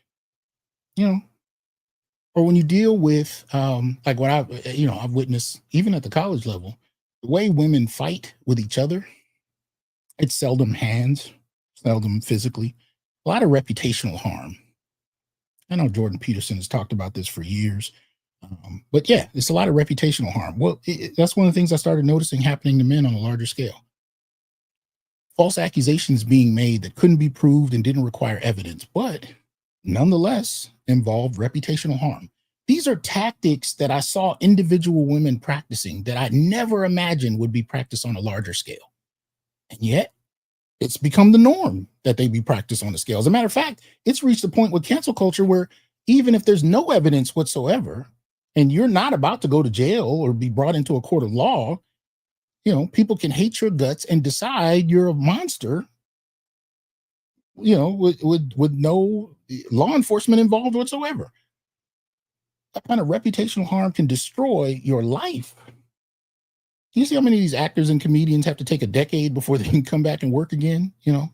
or when you deal with like what I've witnessed even at the college level, the way women fight with each other, it's seldom hands, seldom physically, a lot of reputational harm. I know Jordan Peterson has talked about this for years. But yeah, it's a lot of reputational harm. Well, that's one of the things I started noticing happening to men on a larger scale. False accusations being made that couldn't be proved and didn't require evidence, but nonetheless involved reputational harm. These are tactics that I saw individual women practicing that I never imagined would be practiced on a larger scale. And yet, it's become the norm that they be practiced on a scale. As a matter of fact, it's reached a point with cancel culture where even if there's no evidence whatsoever, and you're not about to go to jail or be brought into a court of law, people can hate your guts and decide you're a monster, with no law enforcement involved whatsoever. that kind of reputational harm can destroy your life. You see how many of these actors and comedians have to take a decade before they can come back and work again, And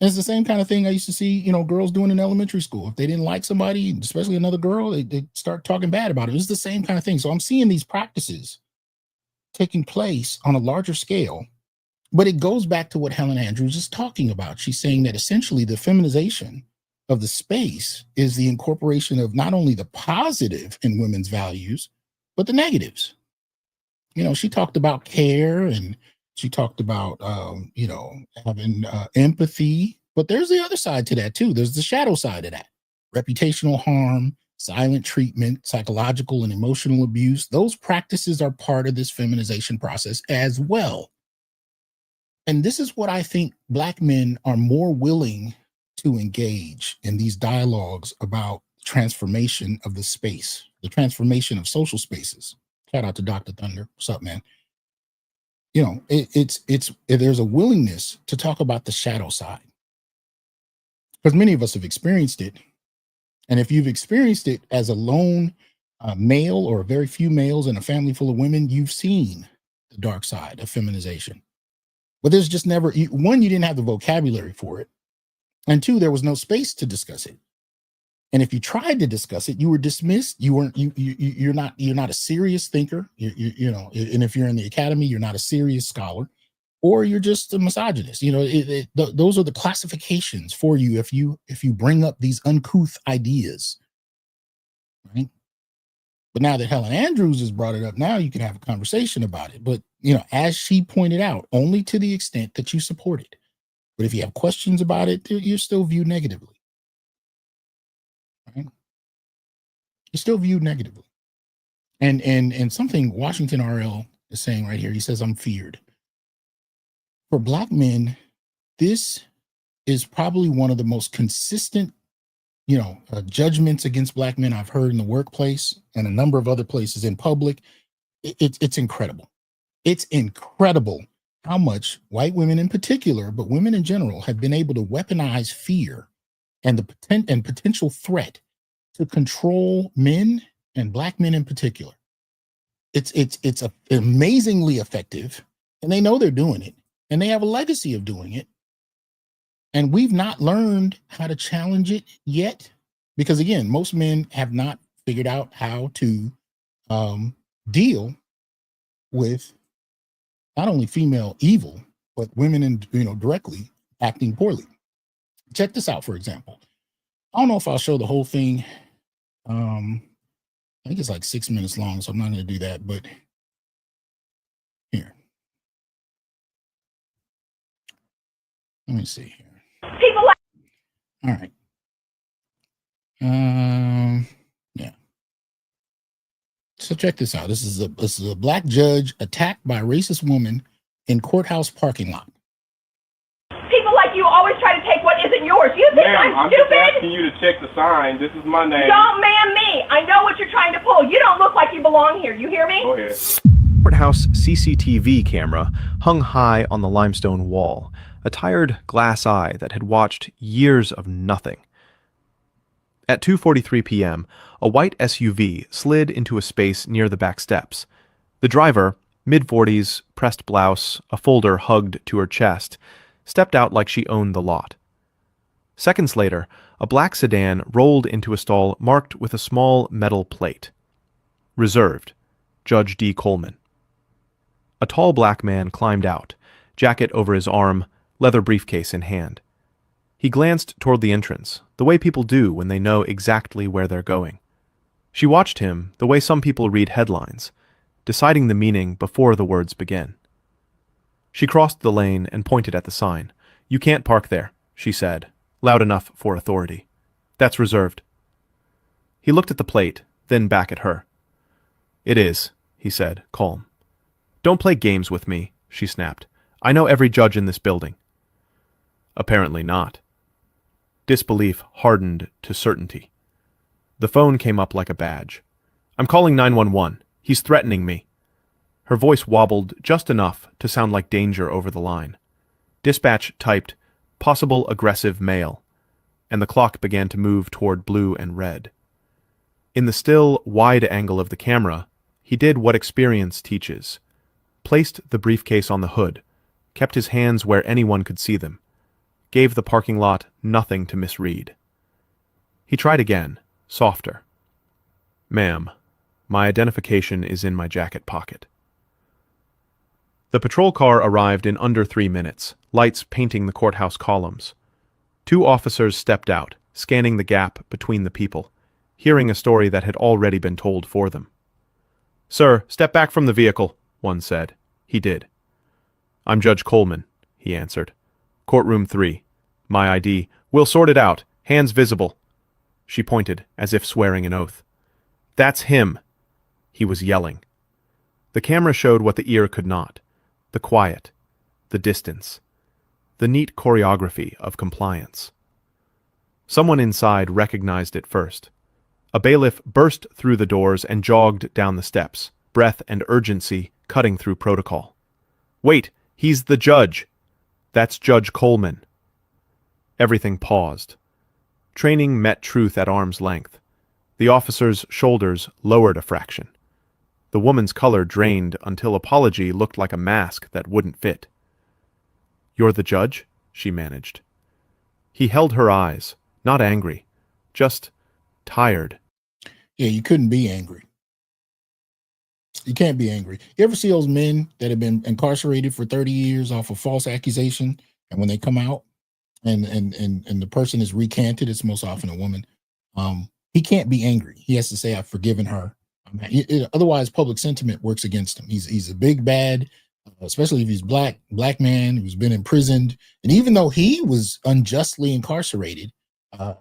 it's the same kind of thing I used to see, girls doing in elementary school. If they didn't like somebody, especially another girl, they start talking bad about it. It's the same kind of thing. So I'm seeing these practices taking place on a larger scale, but it goes back to what Helen Andrews is talking about. She's saying that essentially the feminization of the space is the incorporation of not only the positive in women's values, but the negatives. She talked about care, and she talked about, having empathy, but there's the other side to that too. There's the shadow side of that. Reputational harm, silent treatment, psychological and emotional abuse. Those practices are part of this feminization process as well. And this is what I think Black men are more willing to engage in, these dialogues about transformation of the space, the transformation of social spaces. Shout out to Dr. Thunder. What's up, man? There's a willingness to talk about the shadow side, because many of us have experienced it. And if you've experienced it as a lone male or very few males in a family full of women, you've seen the dark side of feminization. But there's just never, one, you didn't have the vocabulary for it. And two, there was no space to discuss it. And if you tried to discuss it, you were dismissed. You're not a serious thinker. And if you're in the academy, you're not a serious scholar, or you're just a misogynist. Those are the classifications for you if you bring up these uncouth ideas, right? But now that Helen Andrews has brought it up, now you can have a conversation about it. But as she pointed out, only to the extent that you support it. But if you have questions about it, you're still viewed negatively. Right? You're still viewed negatively. And something Washington RL is saying right here, he says, I'm feared. For Black men, this is probably one of the most consistent, judgments against Black men I've heard in the workplace and a number of other places in public. It's incredible. It's incredible how much white women in particular, but women in general, have been able to weaponize fear and the potential threat to control men, and Black men in particular. It's amazingly effective, and they know they're doing it, and they have a legacy of doing it. And we've not learned how to challenge it yet, because again, most men have not figured out how to deal with not only female evil, but women directly acting poorly. Check this out, for example. I don't know if I'll show the whole thing. I think it's like 6 minutes long, so I'm not going to do that, but here. Let me see here. People like all right. Yeah. So check this out. This is a Black judge attacked by a racist woman in courthouse parking lot. people like you always try to take what isn't yours. You think I'm just stupid? asking you to check the sign. This is my name. Don't man me. I know what you're trying to pull. You don't look like you belong here. You hear me? Go ahead. Courthouse CCTV camera hung high on the limestone wall, a tired glass eye that had watched years of nothing. At 2:43 p.m., a white SUV slid into a space near the back steps. The driver, mid-40s, pressed blouse, a folder hugged to her chest, stepped out like she owned the lot. Seconds later, a black sedan rolled into a stall marked with a small metal plate. Reserved, Judge D. Coleman. A tall black man climbed out, jacket over his arm, leather briefcase in hand. He glanced toward the entrance, the way people do when they know exactly where they're going. She watched him the way some people read headlines, deciding the meaning before the words begin. She crossed the lane and pointed at the sign. "You can't park there," she said, loud enough for authority. "That's reserved." He looked at the plate, then back at her. "It is," he said, calm. "Don't play games with me," she snapped. "I know every judge in this building." Apparently not. Disbelief hardened to certainty. The phone came up like a badge. "I'm calling 911. He's threatening me." Her voice wobbled just enough to sound like danger over the line. Dispatch typed, "Possible aggressive male," and the clock began to move toward blue and red. In the still, wide angle of the camera, he did what experience teaches. Placed the briefcase on the hood, kept his hands where anyone could see them, gave the parking lot nothing to misread. He tried again, softer. "Ma'am, my identification is in my jacket pocket." The patrol car arrived in under 3 minutes, lights painting the courthouse columns. 2 officers stepped out, scanning the gap between the people, hearing a story that had already been told for them. "Sir, step back from the vehicle," one said. He did. "I'm Judge Coleman," he answered. "Courtroom 3. My ID. We'll sort it out. Hands visible." She pointed, as if swearing an oath. "That's him." He was yelling. The camera showed what the ear could not. The quiet, the distance, the neat choreography of compliance. Someone inside recognized it first. A bailiff burst through the doors and jogged down the steps, breath and urgency cutting through protocol. "Wait, he's the judge. That's Judge Coleman." Everything paused. Training met truth at arm's length. The officer's shoulders lowered a fraction. The woman's color drained until apology looked like a mask that wouldn't fit. "You're the judge?" she managed. He held her eyes, not angry, just tired. Yeah, you couldn't be angry. You can't be angry. You ever see those men that have been incarcerated for 30 years off a false accusation, and when they come out and the person is recanted, it's most often a woman. He can't be angry. He has to say, "I've forgiven her." Otherwise, public sentiment works against him. He's a big bad, especially if he's black man who's been imprisoned. And even though he was unjustly incarcerated,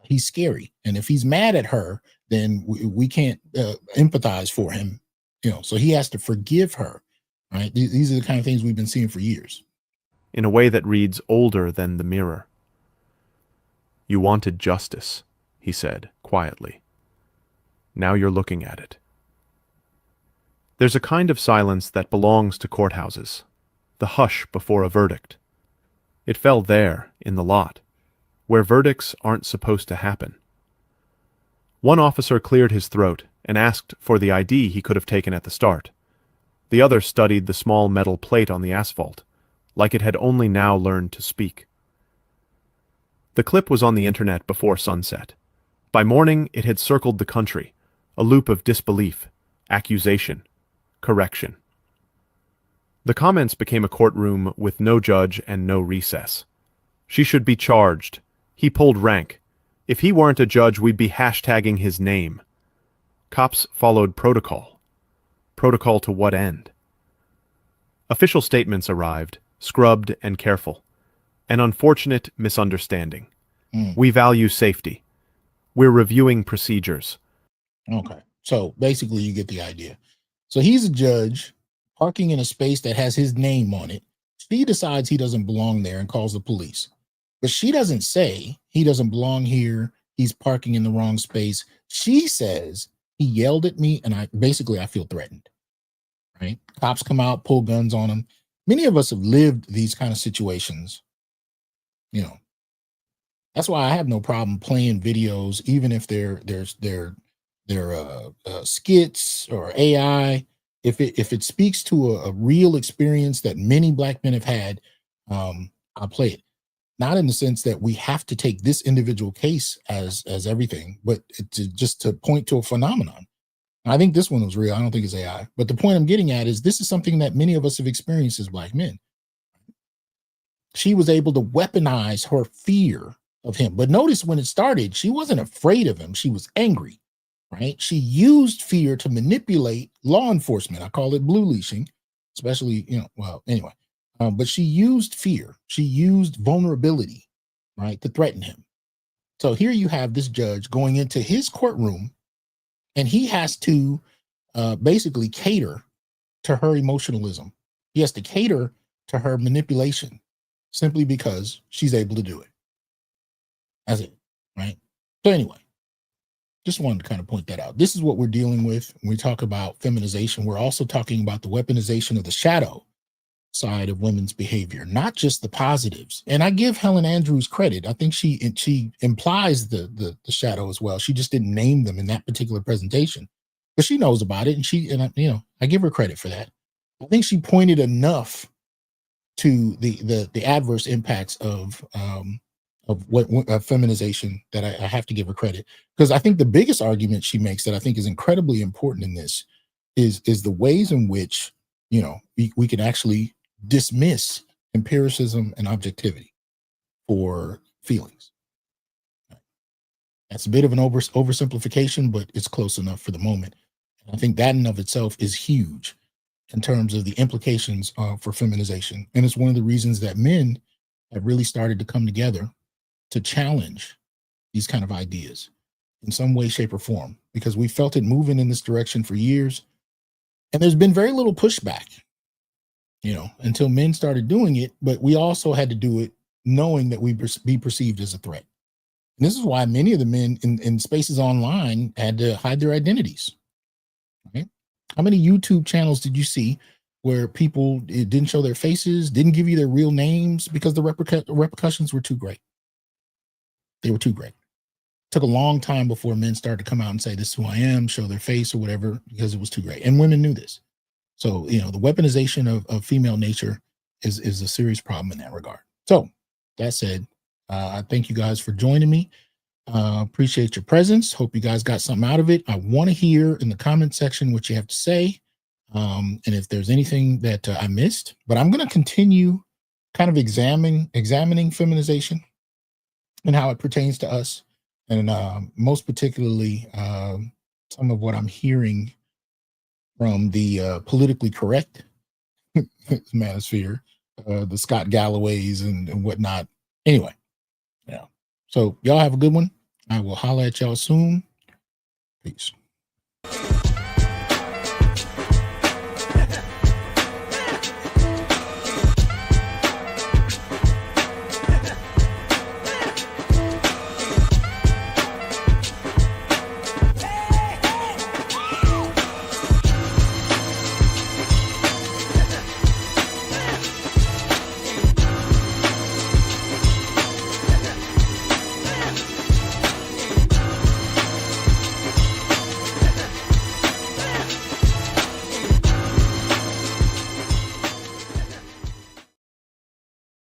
he's scary. And if he's mad at her, then we can't empathize for him. So he has to forgive her. Right? These are the kind of things we've been seeing for years. In a way that reads older than the mirror. "You wanted justice," he said quietly. "Now you're looking at it." There's a kind of silence that belongs to courthouses, the hush before a verdict. It fell there, in the lot, where verdicts aren't supposed to happen. One officer cleared his throat and asked for the ID he could have taken at the start. The other studied the small metal plate on the asphalt, like it had only now learned to speak. The clip was on the internet before sunset. By morning, it had circled the country, a loop of disbelief, accusation, correction. The comments became a courtroom with no judge and no recess. "She should be charged. He pulled rank. If he weren't a judge, we'd be hashtagging his name." Cops followed protocol. Protocol to what end? Official statements arrived, scrubbed and careful. An unfortunate misunderstanding. We value safety. We're reviewing procedures. Okay. So basically you get the idea. So he's a judge parking in a space that has his name on it. She decides he doesn't belong there and calls the police. But she doesn't say he doesn't belong here. He's parking in the wrong space. She says he yelled at me and I feel threatened. Right? Cops come out, pull guns on him. Many of us have lived these kind of situations. That's why I have no problem playing videos, even if they're skits or AI. If it speaks to a real experience that many black men have had, I'll play it. Not in the sense that we have to take this individual case as everything, but just to point to a phenomenon. I think this one was real. I don't think it's AI. But the point I'm getting at is this is something that many of us have experienced as black men. She was able to weaponize her fear of him. But notice when it started, she wasn't afraid of him. She was angry, right? She used fear to manipulate law enforcement. I call it blue leashing, especially, anyway. But she used fear. She used vulnerability, right, to threaten him. So here you have this judge going into his courtroom, and he has to basically cater to her emotionalism. He has to cater to her manipulation simply because she's able to do it. That's it, right? So anyway, just wanted to kind of point that out. This is what we're dealing with when we talk about feminization. We're also talking about the weaponization of the shadow side of women's behavior, not just the positives. And I give Helen Andrews credit. I think she implies the shadow as well. She just didn't name them in that particular presentation, but she knows about it, and I give her credit for that. I think she pointed enough to the adverse impacts of feminization that I have to give her credit, because I think the biggest argument she makes that I think is incredibly important in this is the ways in which we can actually dismiss empiricism and objectivity for feelings. That's a bit of an oversimplification, but it's close enough for the moment. And I think that in of itself is huge in terms of the implications for feminization. And it's one of the reasons that men have really started to come together to challenge these kind of ideas in some way, shape, or form, because we felt it moving in this direction for years. And there's been very little pushback, until men started doing it. But we also had to do it knowing that we'd be perceived as a threat. And this is why many of the men in spaces online had to hide their identities. Right? How many YouTube channels did you see where people didn't show their faces, didn't give you their real names because the repercussions were too great? They were too great. It took a long time before men started to come out and say, this is who I am, show their face or whatever, because it was too great. And women knew this. So, the weaponization of female nature is a serious problem in that regard. So that said, I thank you guys for joining me. Appreciate your presence. Hope you guys got something out of it. I want to hear in the comment section what you have to say. And if there's anything that I missed, but I'm going to continue kind of examining feminization and how it pertains to us. And most particularly, some of what I'm hearing from the politically correct manosphere, the Scott Galloways and whatnot. Anyway, so y'all have a good one. I will holler at y'all soon. Peace.